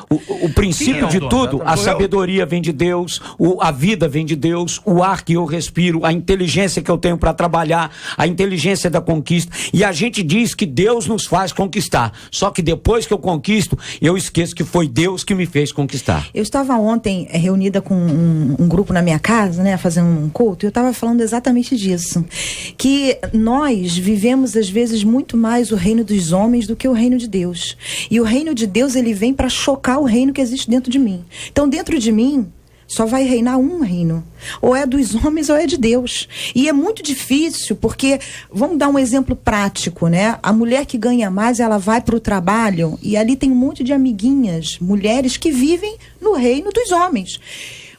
O princípio de tudo, a sabedoria vem de Deus, a vida vem de Deus, o ar que eu respiro, a inteligência que eu tenho para trabalhar, a inteligência da conquista. E a gente diz que Deus nos faz conquistar. Só que depois que eu conquisto, eu esqueço que foi Deus que me fez conquistar. Eu estava ontem reunida com um grupo na minha casa, né, fazendo um culto, e eu estava falando exatamente disso. Que nós vivemos, às vezes, muito mais o reino dos homens do que o reino de Deus. E o reino de Deus, ele vem para chocar o reino que existe dentro de mim. Então, dentro de mim, só vai reinar um reino. Ou é dos homens ou é de Deus. E é muito difícil, porque, vamos dar um exemplo prático, né? A mulher que ganha mais, ela vai para o trabalho e ali tem um monte de amiguinhas, mulheres que vivem no reino dos homens.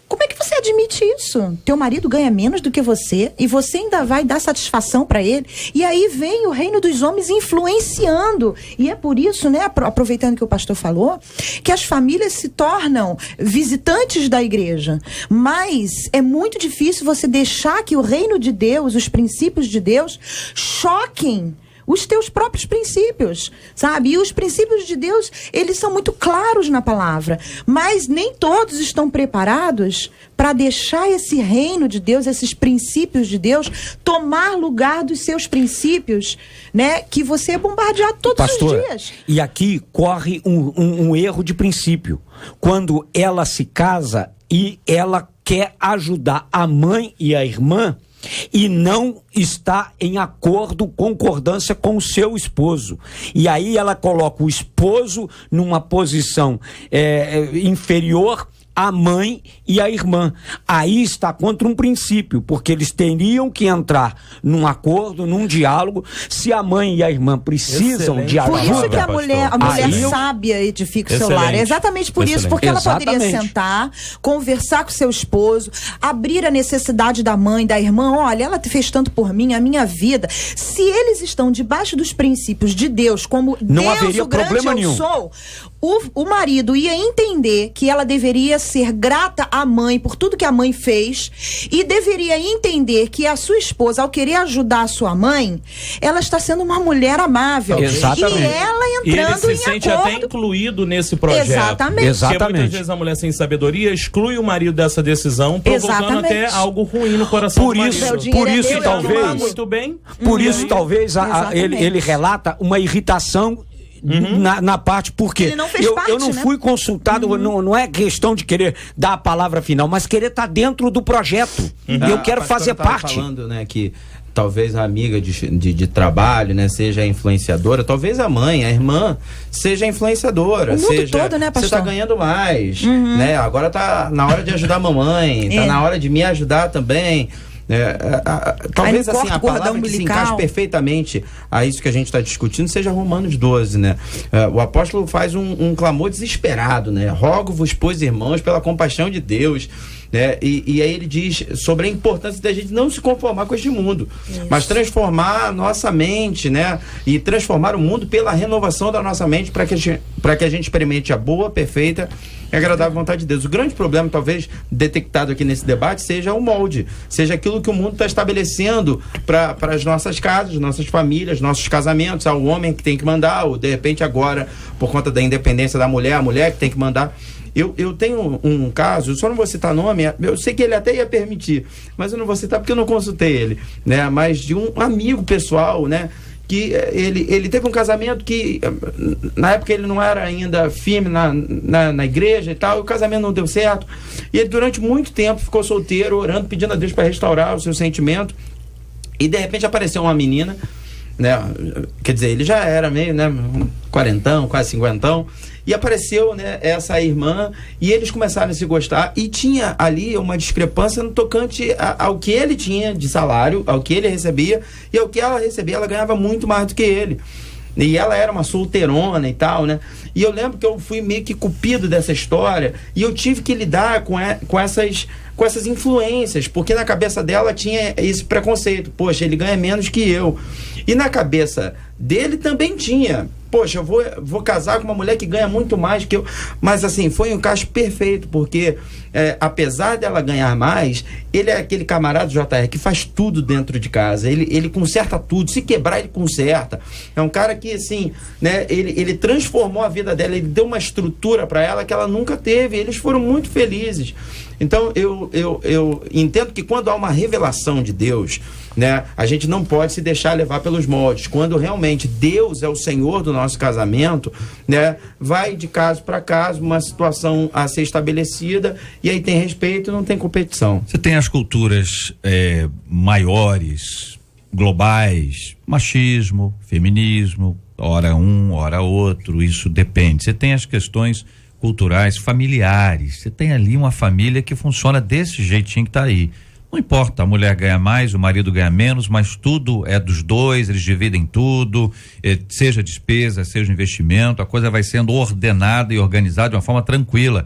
Como é que você admite isso? Teu marido ganha menos do que você e você ainda vai dar satisfação para ele? E aí vem o reino dos homens influenciando. E é por isso, né, aproveitando que o pastor falou, que as famílias se tornam visitantes da igreja. Mas é muito difícil você deixar que o reino de Deus, os princípios de Deus, choquem os teus próprios princípios, sabe? E os princípios de Deus, eles são muito claros na palavra, mas nem todos estão preparados para deixar esse reino de Deus, esses princípios de Deus, tomar lugar dos seus princípios, né? Que você é bombardeado todos os dias. E aqui corre um erro de princípio. Quando ela se casa e ela quer ajudar a mãe e a irmã, e não está em acordo, concordância com o seu esposo. E aí ela coloca o esposo numa posição inferior à mãe e à irmã. Aí está contra um princípio, porque eles teriam que entrar num acordo, num diálogo. Se a mãe e a irmã precisam de ajuda... Por isso que a mulher sábia edifica o seu lar. É exatamente por isso, porque ela poderia sentar, conversar com seu esposo, abrir a necessidade da mãe, da irmã. Olha, ela fez tanto por mim, a minha vida. Se eles estão debaixo dos princípios de Deus, como não Deus, haveria o grande problema eu nenhum. sou, o marido ia entender que ela deveria ser grata à mãe por tudo que a mãe fez e deveria entender que a sua esposa, ao querer ajudar a sua mãe, ela está sendo uma mulher amável. Exatamente. E ela E ele entrando se em sente acordo. até incluído nesse projeto. Exatamente. Porque muitas vezes a mulher sem sabedoria exclui o marido dessa decisão, provocando Exatamente. até algo ruim no coração Por do isso, marido. por isso dele, talvez, Não muito bem. por E isso aí- talvez Exatamente. ele relata uma irritação na parte, porque Ele não fez eu parte, não né? fui consultado, não é questão de querer dar a palavra final, mas querer estar dentro do projeto. E eu quero A pastora fazer tava parte. falando, né, que talvez a amiga de trabalho, né, seja influenciadora, talvez a mãe, a irmã, seja influenciadora. O mundo seja, todo, né, pastor? Você tá ganhando mais, né? Agora tá na hora de ajudar a mamãe, tá na hora de me ajudar também. Talvez Aí não assim, corta a o cordão palavra que se umbilical. encaixe perfeitamente a isso que a gente está discutindo seja Romanos 12, né? O apóstolo faz um clamor desesperado, né? Rogo-vos, pois, irmãos, pela compaixão de Deus, né? E aí ele diz sobre a importância da gente não se conformar com este mundo, mas transformar a nossa mente, né? E transformar o mundo pela renovação da nossa mente para que a gente experimente a boa, perfeita e agradável vontade de Deus. O grande problema, talvez, detectado aqui nesse debate, seja o molde, seja aquilo que o mundo está estabelecendo para as nossas casas, nossas famílias, nossos casamentos. O homem que tem que mandar, ou de repente agora, por conta da independência da mulher, a mulher que tem que mandar. Eu tenho um caso, eu só não vou citar nome, eu sei que ele até ia permitir, mas eu não vou citar porque eu não consultei ele, né? Mas de um amigo pessoal, né? Que ele teve um casamento que na época ele não era ainda firme na igreja e tal, e o casamento não deu certo, e ele durante muito tempo ficou solteiro, orando, pedindo a Deus para restaurar o seu sentimento, e de repente apareceu uma menina, né? Quer dizer, ele já era meio, né, quarentão, quase cinquentão, e apareceu, né, essa irmã, e eles começaram a se gostar, e tinha ali uma discrepância no tocante ao que ele tinha de salário, ao que ele recebia, e ao que ela recebia. Ela ganhava muito mais do que ele. E ela era uma solteirona e tal, né? E eu lembro que eu fui meio que cupido dessa história, e eu tive que lidar com essas influências, porque na cabeça dela tinha esse preconceito. Poxa, ele ganha menos que eu. E na cabeça dele também tinha. Poxa, eu vou casar com uma mulher que ganha muito mais que eu. Mas assim, foi um caso perfeito, porque apesar dela ganhar mais, ele é aquele camarada JR que faz tudo dentro de casa. Ele conserta tudo. Se quebrar, ele conserta. É um cara que, assim, né, ele transformou a vida dela, ele deu uma estrutura para ela que ela nunca teve. Eles foram muito felizes. Então, eu entendo que quando há uma revelação de Deus, né, a gente não pode se deixar levar pelos moldes. Quando realmente Deus é o Senhor do nosso casamento, né, vai de caso para caso, uma situação a ser estabelecida, e aí tem respeito e não tem competição. Você tem as culturas maiores, globais, machismo, feminismo, ora um, ora outro, isso depende. Você tem as questões culturais, familiares. Você tem ali uma família que funciona desse jeitinho que tá aí. Não importa, a mulher ganha mais, o marido ganha menos, mas tudo é dos dois, eles dividem tudo, seja despesa, seja investimento, a coisa vai sendo ordenada e organizada de uma forma tranquila.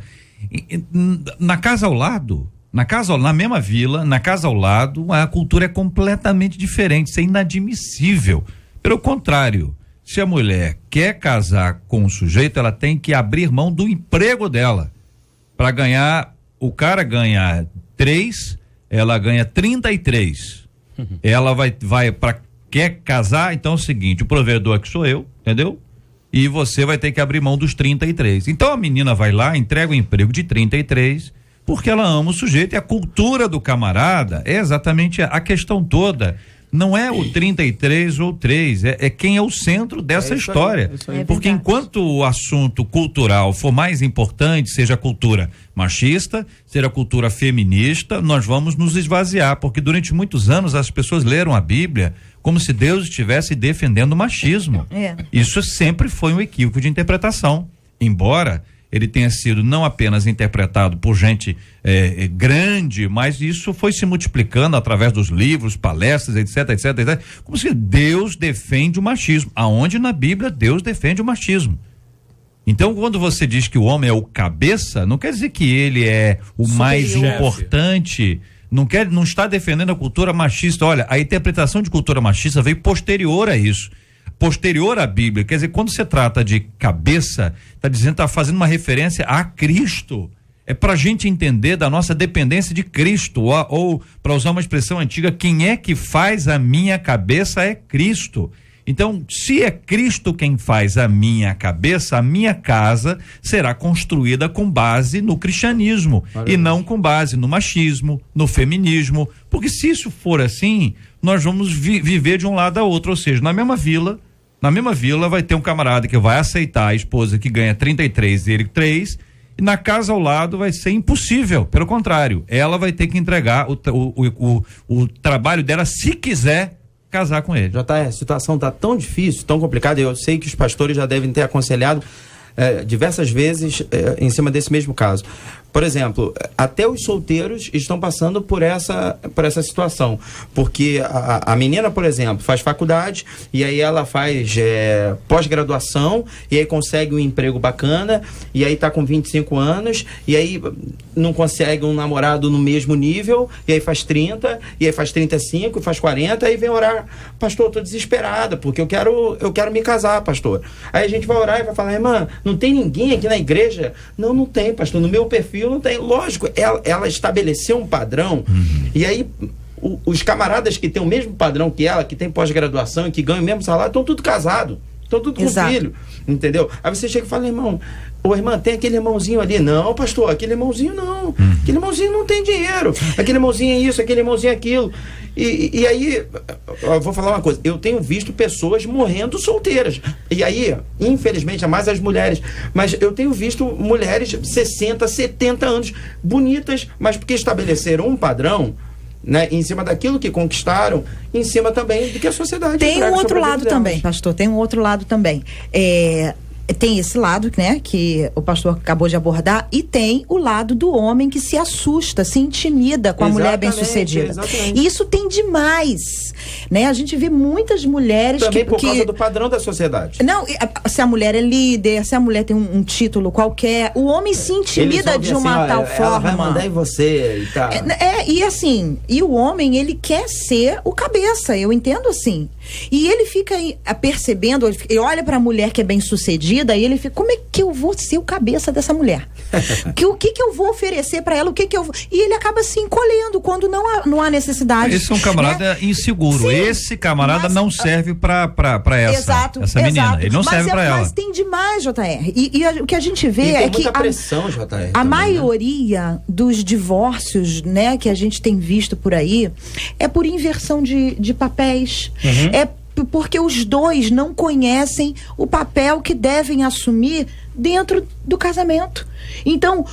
Na casa ao lado, na mesma vila, na casa ao lado, a cultura é completamente diferente, isso é inadmissível. Pelo contrário, se a mulher quer casar com o sujeito, ela tem que abrir mão do emprego dela para ganhar. O cara ganha 3, ela ganha 33. Ela vai para quer casar, então é o seguinte: o provedor aqui sou eu, entendeu? E você vai ter que abrir mão dos 33. Então a menina vai lá, entrega o emprego de 33, porque ela ama o sujeito, e a cultura do camarada é exatamente a questão toda. Não é o 33 ou 3, é quem é o centro dessa história. Porque enquanto o assunto cultural for mais importante, seja a cultura machista, seja a cultura feminista, nós vamos nos esvaziar, porque durante muitos anos as pessoas leram a Bíblia como se Deus estivesse defendendo o machismo. Isso sempre foi um equívoco de interpretação, embora ele tenha sido não apenas interpretado por gente grande, mas isso foi se multiplicando através dos livros, palestras, etc. Como se Deus defende o machismo. Aonde na Bíblia Deus defende o machismo? Então, quando você diz que o homem é o cabeça, não quer dizer que ele é o mais importante. Não está defendendo a cultura machista. Olha, a interpretação de cultura machista veio posterior a isso. posterior à Bíblia. Quer dizer, quando se trata de cabeça, está fazendo uma referência a Cristo. É para a gente entender da nossa dependência de Cristo, ou para usar uma expressão antiga, quem é que faz a minha cabeça é Cristo. Então, se é Cristo quem faz a minha cabeça, a minha casa será construída com base no cristianismo e não com base no machismo, no feminismo, porque se isso for assim, nós vamos viver de um lado a outro, ou seja, na mesma vila vai ter um camarada que vai aceitar a esposa que ganha 33 e ele 3, e na casa ao lado vai ser impossível, pelo contrário, ela vai ter que entregar o trabalho dela se quiser casar com ele. JR, a situação tá tão difícil, tão complicada, eu sei que os pastores já devem ter aconselhado diversas vezes em cima desse mesmo caso. Por exemplo, até os solteiros estão passando por essa situação, porque a menina, por exemplo, faz faculdade e aí ela faz pós-graduação e aí consegue um emprego bacana e aí tá com 25 anos e aí não consegue um namorado no mesmo nível e aí faz 30, e aí faz 35, faz 40, aí vem orar: pastor, eu tô desesperada porque eu quero me casar, pastor. Aí a gente vai orar e vai falar: irmã, não tem ninguém aqui na igreja? Não tem, pastor, no meu perfil não tem. Lógico, ela estabeleceu um padrão, e aí os camaradas que têm o mesmo padrão que ela, que tem pós-graduação e que ganham o mesmo salário, estão tudo casados, estão tudo com filho, entendeu? Aí você chega e fala: irmão, irmã, tem aquele irmãozinho ali. Não, pastor, aquele irmãozinho não. Aquele irmãozinho não tem dinheiro. Aquele irmãozinho é isso, aquele irmãozinho é aquilo. E aí, eu vou falar uma coisa: eu tenho visto pessoas morrendo solteiras. E aí, infelizmente, é mais as mulheres. Mas eu tenho visto mulheres 60, 70 anos, bonitas, mas porque estabeleceram um padrão, né, em cima daquilo que conquistaram, em cima também do que a sociedade tem um outro lado também, pastor, tem um outro lado também. Tem esse lado, né, que o pastor acabou de abordar, e tem o lado do homem que se assusta, se intimida com a mulher bem-sucedida. E isso tem demais, né? A gente vê muitas mulheres também por causa do padrão da sociedade. Não, se a mulher é líder, se a mulher tem um título qualquer, o homem se intimida de uma tal forma. Ela vai mandar em você e tal. E assim, e o homem, ele quer ser o cabeça, eu entendo assim. E ele fica percebendo, ele olha pra mulher que é bem-sucedida, e ele fica: como é que eu vou ser o cabeça dessa mulher? O que eu vou oferecer pra ela? E ele acaba se encolhendo quando não há necessidade. Esse é um camarada, né, inseguro. Sim, esse camarada não serve pra essa menina. Ele não serve pra ela. Mas tem demais, JR. E o que a gente vê é que pressão, JR, a maioria dos divórcios, né, que a gente tem visto por aí é por inversão de papéis. É porque os dois não conhecem o papel que devem assumir dentro do casamento. Então,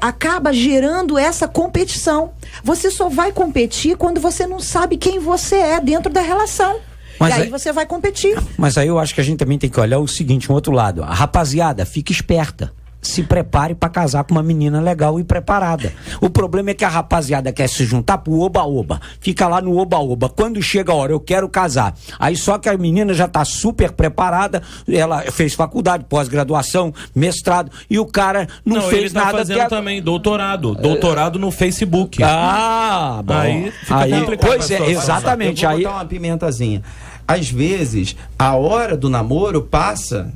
acaba gerando essa competição. Você só vai competir quando você não sabe quem você é dentro da relação. E aí você vai competir. Mas aí eu acho que a gente também tem que olhar o seguinte, um outro lado. A rapaziada, fica esperta. Se prepare para casar com uma menina legal e preparada. O problema é que a rapaziada quer se juntar pro oba-oba. Fica lá no oba-oba. Quando chega a hora, eu quero casar. Aí só que a menina já tá super preparada, ela fez faculdade, pós-graduação, mestrado, e o cara não fez ele tá nada. Fazendo também doutorado no Facebook. Ah, bom. Aí fica complicado. Pois é, exatamente. Eu vou botar uma pimentazinha. Às vezes, a hora do namoro passa.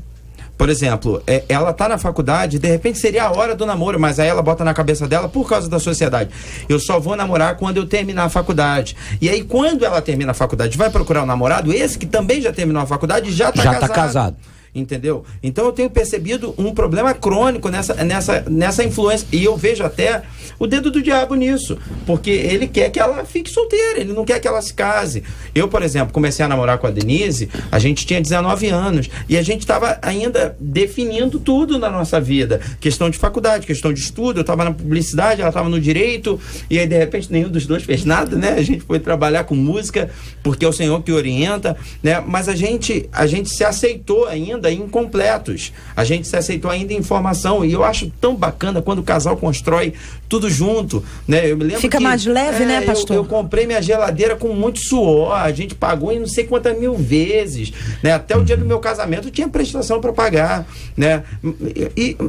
Por exemplo, ela tá na faculdade, de repente seria a hora do namoro, mas aí ela bota na cabeça dela, por causa da sociedade: eu só vou namorar quando eu terminar a faculdade. E aí, quando ela termina a faculdade, vai procurar um namorado, esse que também já terminou a faculdade, já tá casado. Entendeu? Então eu tenho percebido um problema crônico nessa influência, e eu vejo até o dedo do diabo nisso, porque ele quer que ela fique solteira, ele não quer que ela se case. Eu, por exemplo, comecei a namorar com a Denise, a gente tinha 19 anos, e a gente estava ainda definindo tudo na nossa vida, questão de faculdade, questão de estudo. Eu estava na publicidade, ela estava no direito, e aí de repente nenhum dos dois fez nada, né? A gente foi trabalhar com música, porque é o Senhor que orienta, né? Mas a gente se aceitou ainda incompletos, a gente se aceitou ainda em formação, e eu acho tão bacana quando o casal constrói tudo junto, né? Eu me lembro Fica mais leve, né, pastor? Eu comprei minha geladeira com muito suor, a gente pagou em não sei quantas mil vezes, né? Até o dia do meu casamento tinha prestação para pagar, né?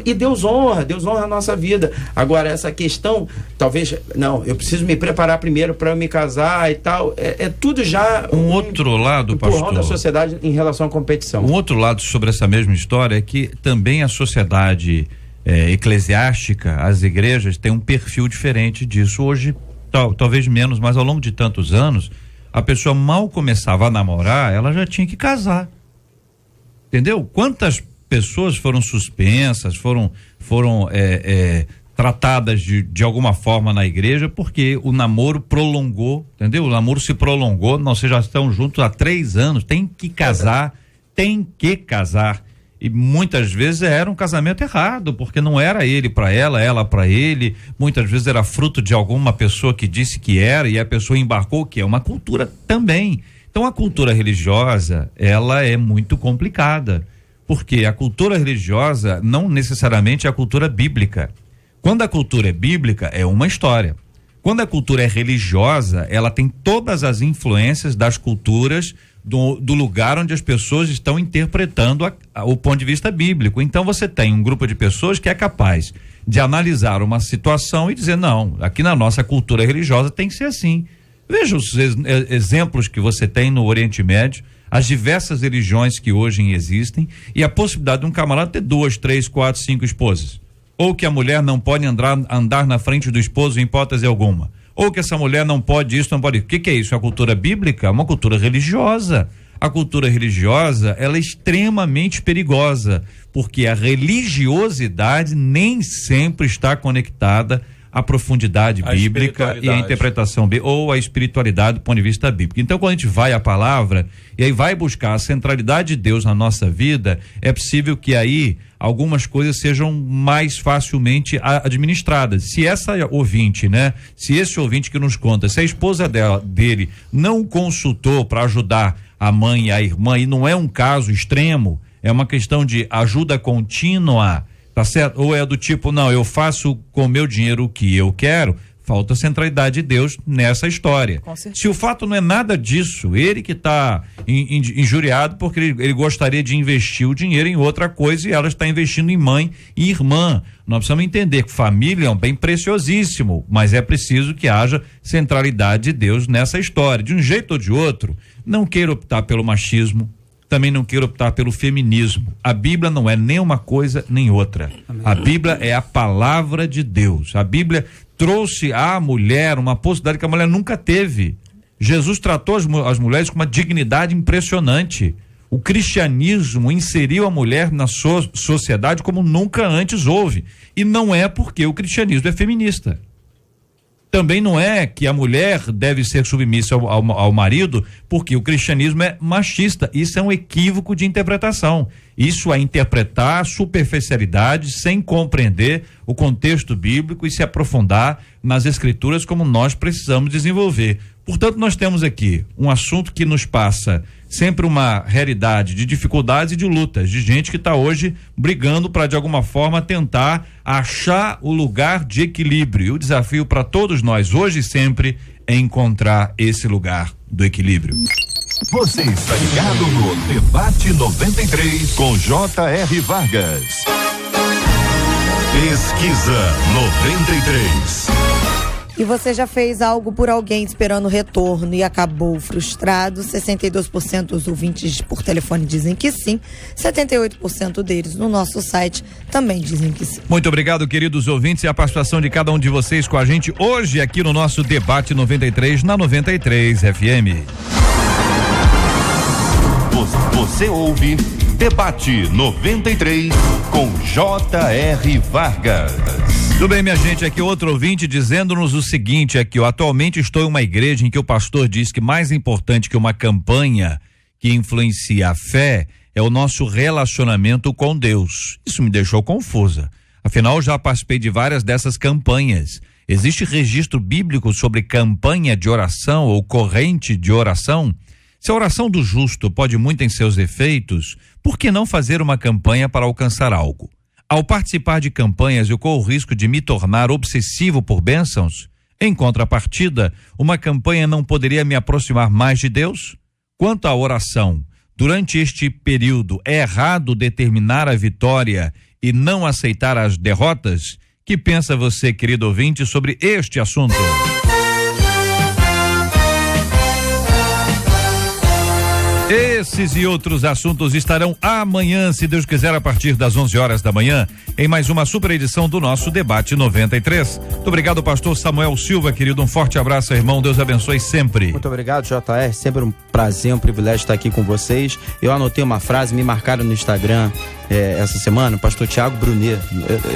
E Deus honra a nossa vida. Agora, essa questão, talvez, não, eu preciso me preparar primeiro para eu me casar e tal, é tudo já outro lado, pastor, da sociedade em relação à competição. Um outro lado sobre essa mesma história é que também a sociedade eclesiástica, as igrejas têm um perfil diferente disso. Hoje, talvez menos, mas ao longo de tantos anos, a pessoa mal começava a namorar, ela já tinha que casar. Entendeu? Quantas pessoas foram suspensas, foram tratadas de alguma forma na igreja porque o namoro prolongou, entendeu? O namoro se prolongou, vocês já estão juntos há 3 anos, tem que casar. E muitas vezes era um casamento errado, porque não era ele para ela para ele, muitas vezes era fruto de alguma pessoa que disse que era e a pessoa embarcou, que é uma cultura também. Então a cultura religiosa, ela é muito complicada, porque a cultura religiosa não necessariamente é a cultura bíblica. Quando a cultura é bíblica, é uma história. Quando a cultura é religiosa, ela tem todas as influências das culturas do lugar onde as pessoas estão interpretando o ponto de vista bíblico. Então você tem um grupo de pessoas que é capaz de analisar uma situação e dizer, não, aqui na nossa cultura religiosa tem que ser assim. Veja os exemplos que você tem no Oriente Médio, as diversas religiões que hoje existem e a possibilidade de um camarada ter 2, 3, 4, 5 esposas. Ou que a mulher não pode andar na frente do esposo em hipótese alguma. Ou que essa mulher não pode isso, não pode. O que é isso? É a cultura bíblica? É uma cultura religiosa. A cultura religiosa, ela é extremamente perigosa, porque a religiosidade nem sempre está conectada à profundidade bíblica e à interpretação ou à espiritualidade do ponto de vista bíblico. Então, quando a gente vai à palavra e aí vai buscar a centralidade de Deus na nossa vida, é possível que aí algumas coisas sejam mais facilmente administradas. Se essa ouvinte, né? Se esse ouvinte que nos conta, se a esposa dele não consultou para ajudar a mãe e a irmã, e não é um caso extremo, é uma questão de ajuda contínua, tá certo? Ou é do tipo, não, eu faço com o meu dinheiro o que eu quero, falta centralidade de Deus nessa história. Se o fato não é nada disso, ele que está injuriado porque ele gostaria de investir o dinheiro em outra coisa e ela está investindo em mãe e irmã. Nós precisamos entender que família é um bem preciosíssimo, mas é preciso que haja centralidade de Deus nessa história. De um jeito ou de outro, não queira optar pelo machismo, também não queira optar pelo feminismo. A Bíblia não é nem uma coisa nem outra. Amém. A Bíblia é a palavra de Deus. A Bíblia trouxe à mulher uma possibilidade que a mulher nunca teve. Jesus tratou as mulheres com uma dignidade impressionante. O cristianismo inseriu a mulher na sociedade como nunca antes houve. E não é porque o cristianismo é feminista. Também não é que a mulher deve ser submissa ao marido porque o cristianismo é machista. Isso é um equívoco de interpretação. Isso é interpretar superficialidade sem compreender o contexto bíblico e se aprofundar nas escrituras como nós precisamos desenvolver. Portanto, nós temos aqui um assunto que nos passa sempre uma realidade de dificuldades e de lutas, de gente que está hoje brigando para de alguma forma tentar achar o lugar de equilíbrio. E o desafio para todos nós hoje e sempre é encontrar esse lugar do equilíbrio. Você está ligado no Debate 93 com J.R. Vargas. Pesquisa 93. E você já fez algo por alguém esperando retorno e acabou frustrado? 62% dos ouvintes por telefone dizem que sim, 78% deles no nosso site também dizem que sim. Muito obrigado, queridos ouvintes, e a participação de cada um de vocês com a gente hoje aqui no nosso Debate 93 na 93 FM. Você ouve Debate 93 com J.R. Vargas. Tudo bem, minha gente, aqui outro ouvinte dizendo-nos o seguinte aqui, atualmente estou em uma igreja em que o pastor diz que mais importante que uma campanha que influencia a fé é o nosso relacionamento com Deus. Isso me deixou confusa. Afinal, já participei de várias dessas campanhas. Existe registro bíblico sobre campanha de oração ou corrente de oração? Se a oração do justo pode muito em seus efeitos, por que não fazer uma campanha para alcançar algo? Ao participar de campanhas, eu corro o risco de me tornar obsessivo por bênçãos? Em contrapartida, uma campanha não poderia me aproximar mais de Deus? Quanto à oração, durante este período é errado determinar a vitória e não aceitar as derrotas? Que pensa você, querido ouvinte, sobre este assunto? Esses e outros assuntos estarão amanhã, se Deus quiser, a partir das 11 horas da manhã, em mais uma super edição do nosso Debate 93. Muito obrigado, pastor Samuel Silva, querido. Um forte abraço, irmão. Deus abençoe sempre. Muito obrigado, JR. Sempre um prazer, um privilégio estar aqui com vocês. Eu anotei uma frase, me marcaram no Instagram essa semana, o pastor Tiago Brunet.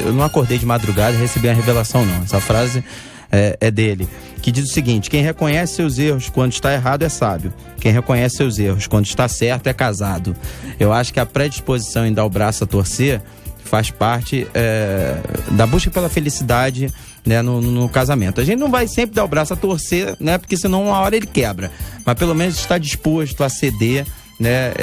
Eu não acordei de madrugada e recebi a revelação, não. Essa frase é dele, que diz o seguinte: quem reconhece seus erros quando está errado é sábio, quem reconhece seus erros quando está certo é casado. Eu acho que a predisposição em dar o braço a torcer faz parte da busca pela felicidade, né, no casamento. A gente não vai sempre dar o braço a torcer, né, porque senão uma hora ele quebra, mas pelo menos está disposto a ceder, né?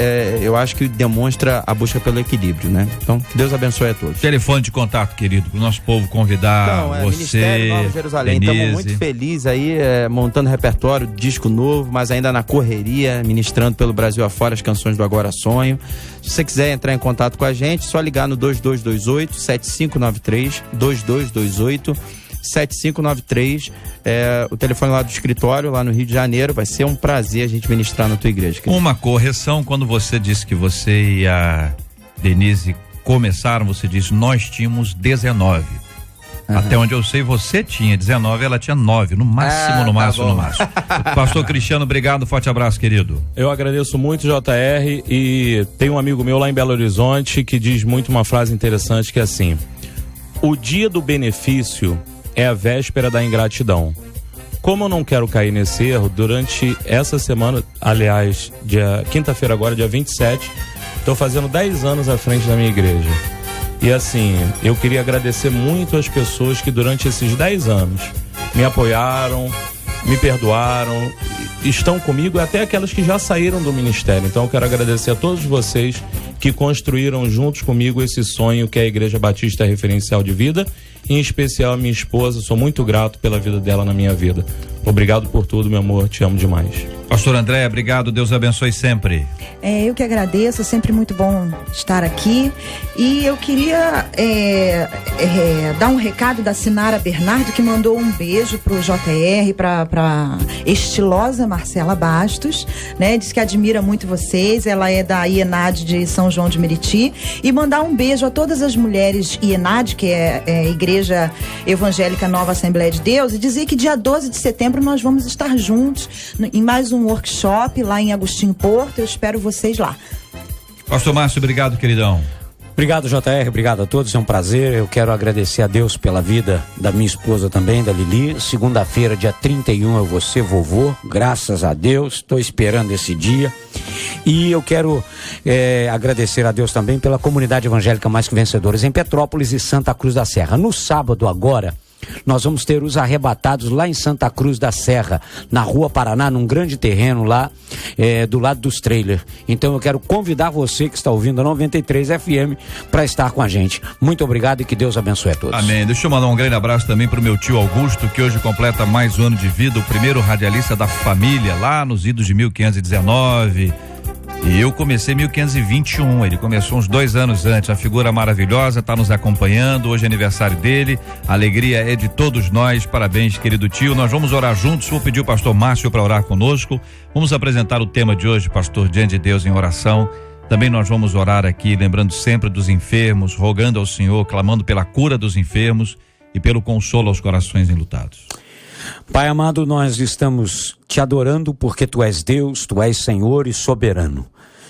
Eu acho que demonstra a busca pelo equilíbrio, né? Então, que Deus abençoe a todos. Telefone de contato, querido, para o nosso povo convidar você, Ministério Nova Jerusalém. Estamos muito felizes aí, montando repertório, disco novo, mas ainda na correria, ministrando pelo Brasil afora as canções do Agora Sonho. Se você quiser entrar em contato com a gente, só ligar no 2228-7593, 2228-7593, o telefone lá do escritório, lá no Rio de Janeiro. Vai ser um prazer a gente ministrar na tua igreja, querido. Uma correção: quando você disse que você e a Denise começaram, você disse nós tínhamos 19. Até onde eu sei, você tinha 19, ela tinha 9, no máximo, no máximo. Pastor Cristiano, obrigado, forte abraço, querido. Eu agradeço muito, JR, e tem um amigo meu lá em Belo Horizonte que diz muito uma frase interessante, que é assim: o dia do benefício é a véspera da ingratidão. Como eu não quero cair nesse erro, durante essa semana, aliás, quinta-feira agora, dia 27, estou fazendo 10 anos à frente da minha igreja. E assim, eu queria agradecer muito as pessoas que durante esses 10 anos me apoiaram, me perdoaram, estão comigo, até aquelas que já saíram do ministério. Então eu quero agradecer a todos vocês que construíram juntos comigo esse sonho que é a Igreja Batista Referencial de Vida, em especial a minha esposa. Sou muito grato pela vida dela na minha vida. Obrigado por tudo, meu amor, te amo demais. Pastor André, obrigado, Deus abençoe sempre. Eu que agradeço, é sempre muito bom estar aqui. E eu queria dar um recado da Sinara Bernardo, que mandou um beijo pro JR, pra estilosa Marcela Bastos, né? Diz que admira muito vocês, ela é da IENAD de São João de Meriti. E mandar um beijo a todas as mulheres IENAD, que é Igreja Evangélica Nova Assembleia de Deus, e dizer que dia 12 de setembro nós vamos estar juntos em mais um workshop lá em Agostinho Porto. Eu espero vocês lá. Pastor Márcio, obrigado, queridão. Obrigado, JR, obrigado a todos, é um prazer. Eu quero agradecer a Deus pela vida da minha esposa também, da Lili. Segunda-feira, dia 31, eu vou ser vovô, graças a Deus, estou esperando esse dia. E eu quero agradecer a Deus também pela comunidade evangélica Mais Que Vencedores em Petrópolis e Santa Cruz da Serra. No sábado agora, nós vamos ter os arrebatados lá em Santa Cruz da Serra, na Rua Paraná, num grande terreno lá, do lado dos trailers. Então eu quero convidar você que está ouvindo a 93 FM para estar com a gente. Muito obrigado e que Deus abençoe a todos. Amém. Deixa eu mandar um grande abraço também pro meu tio Augusto, que hoje completa mais um ano de vida, o primeiro radialista da família, lá nos idos de 1519. E eu comecei em 1521, ele começou uns 2 anos antes. A figura maravilhosa, está nos acompanhando, hoje é aniversário dele, a alegria é de todos nós. Parabéns, querido tio. Nós vamos orar juntos, vou pedir o pastor Márcio para orar conosco. Vamos apresentar o tema de hoje, pastor, diante de Deus em oração. Também nós vamos orar aqui, lembrando sempre dos enfermos, rogando ao Senhor, clamando pela cura dos enfermos e pelo consolo aos corações enlutados. Pai amado, nós estamos te adorando porque tu és Deus, tu és Senhor e soberano.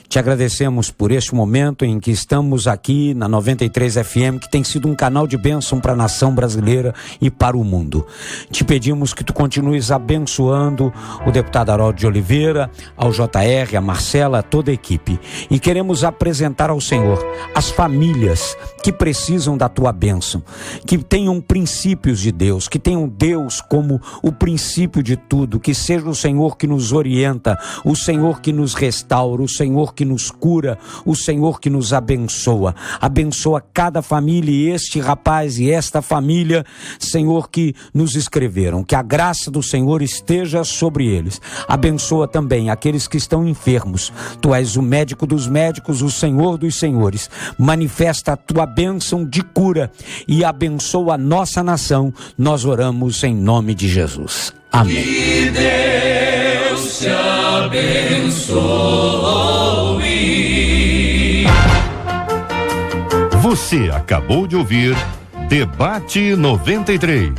Te agradecemos por este momento em que estamos aqui na 93 FM, que tem sido um canal de bênção para a nação brasileira e para o mundo. Te pedimos que tu continues abençoando o deputado Harold de Oliveira, ao JR, a Marcela, a toda a equipe. E queremos apresentar ao Senhor as famílias que precisam da tua bênção, que tenham princípios de Deus, que tenham Deus como o princípio de tudo, que seja o Senhor que nos orienta, o Senhor que nos restaura, o Senhor que nos cura, o Senhor que nos abençoa. Abençoa cada família e este rapaz e esta família, Senhor, que nos escreveram. Que a graça do Senhor esteja sobre eles. Abençoa também aqueles que estão enfermos. Tu és o médico dos médicos, o Senhor dos senhores. Manifesta a tua bênção de cura e abençoa a nossa nação. Nós oramos em nome de Jesus. Amém. Que Deus te abençoe. Você acabou de ouvir Debate 93.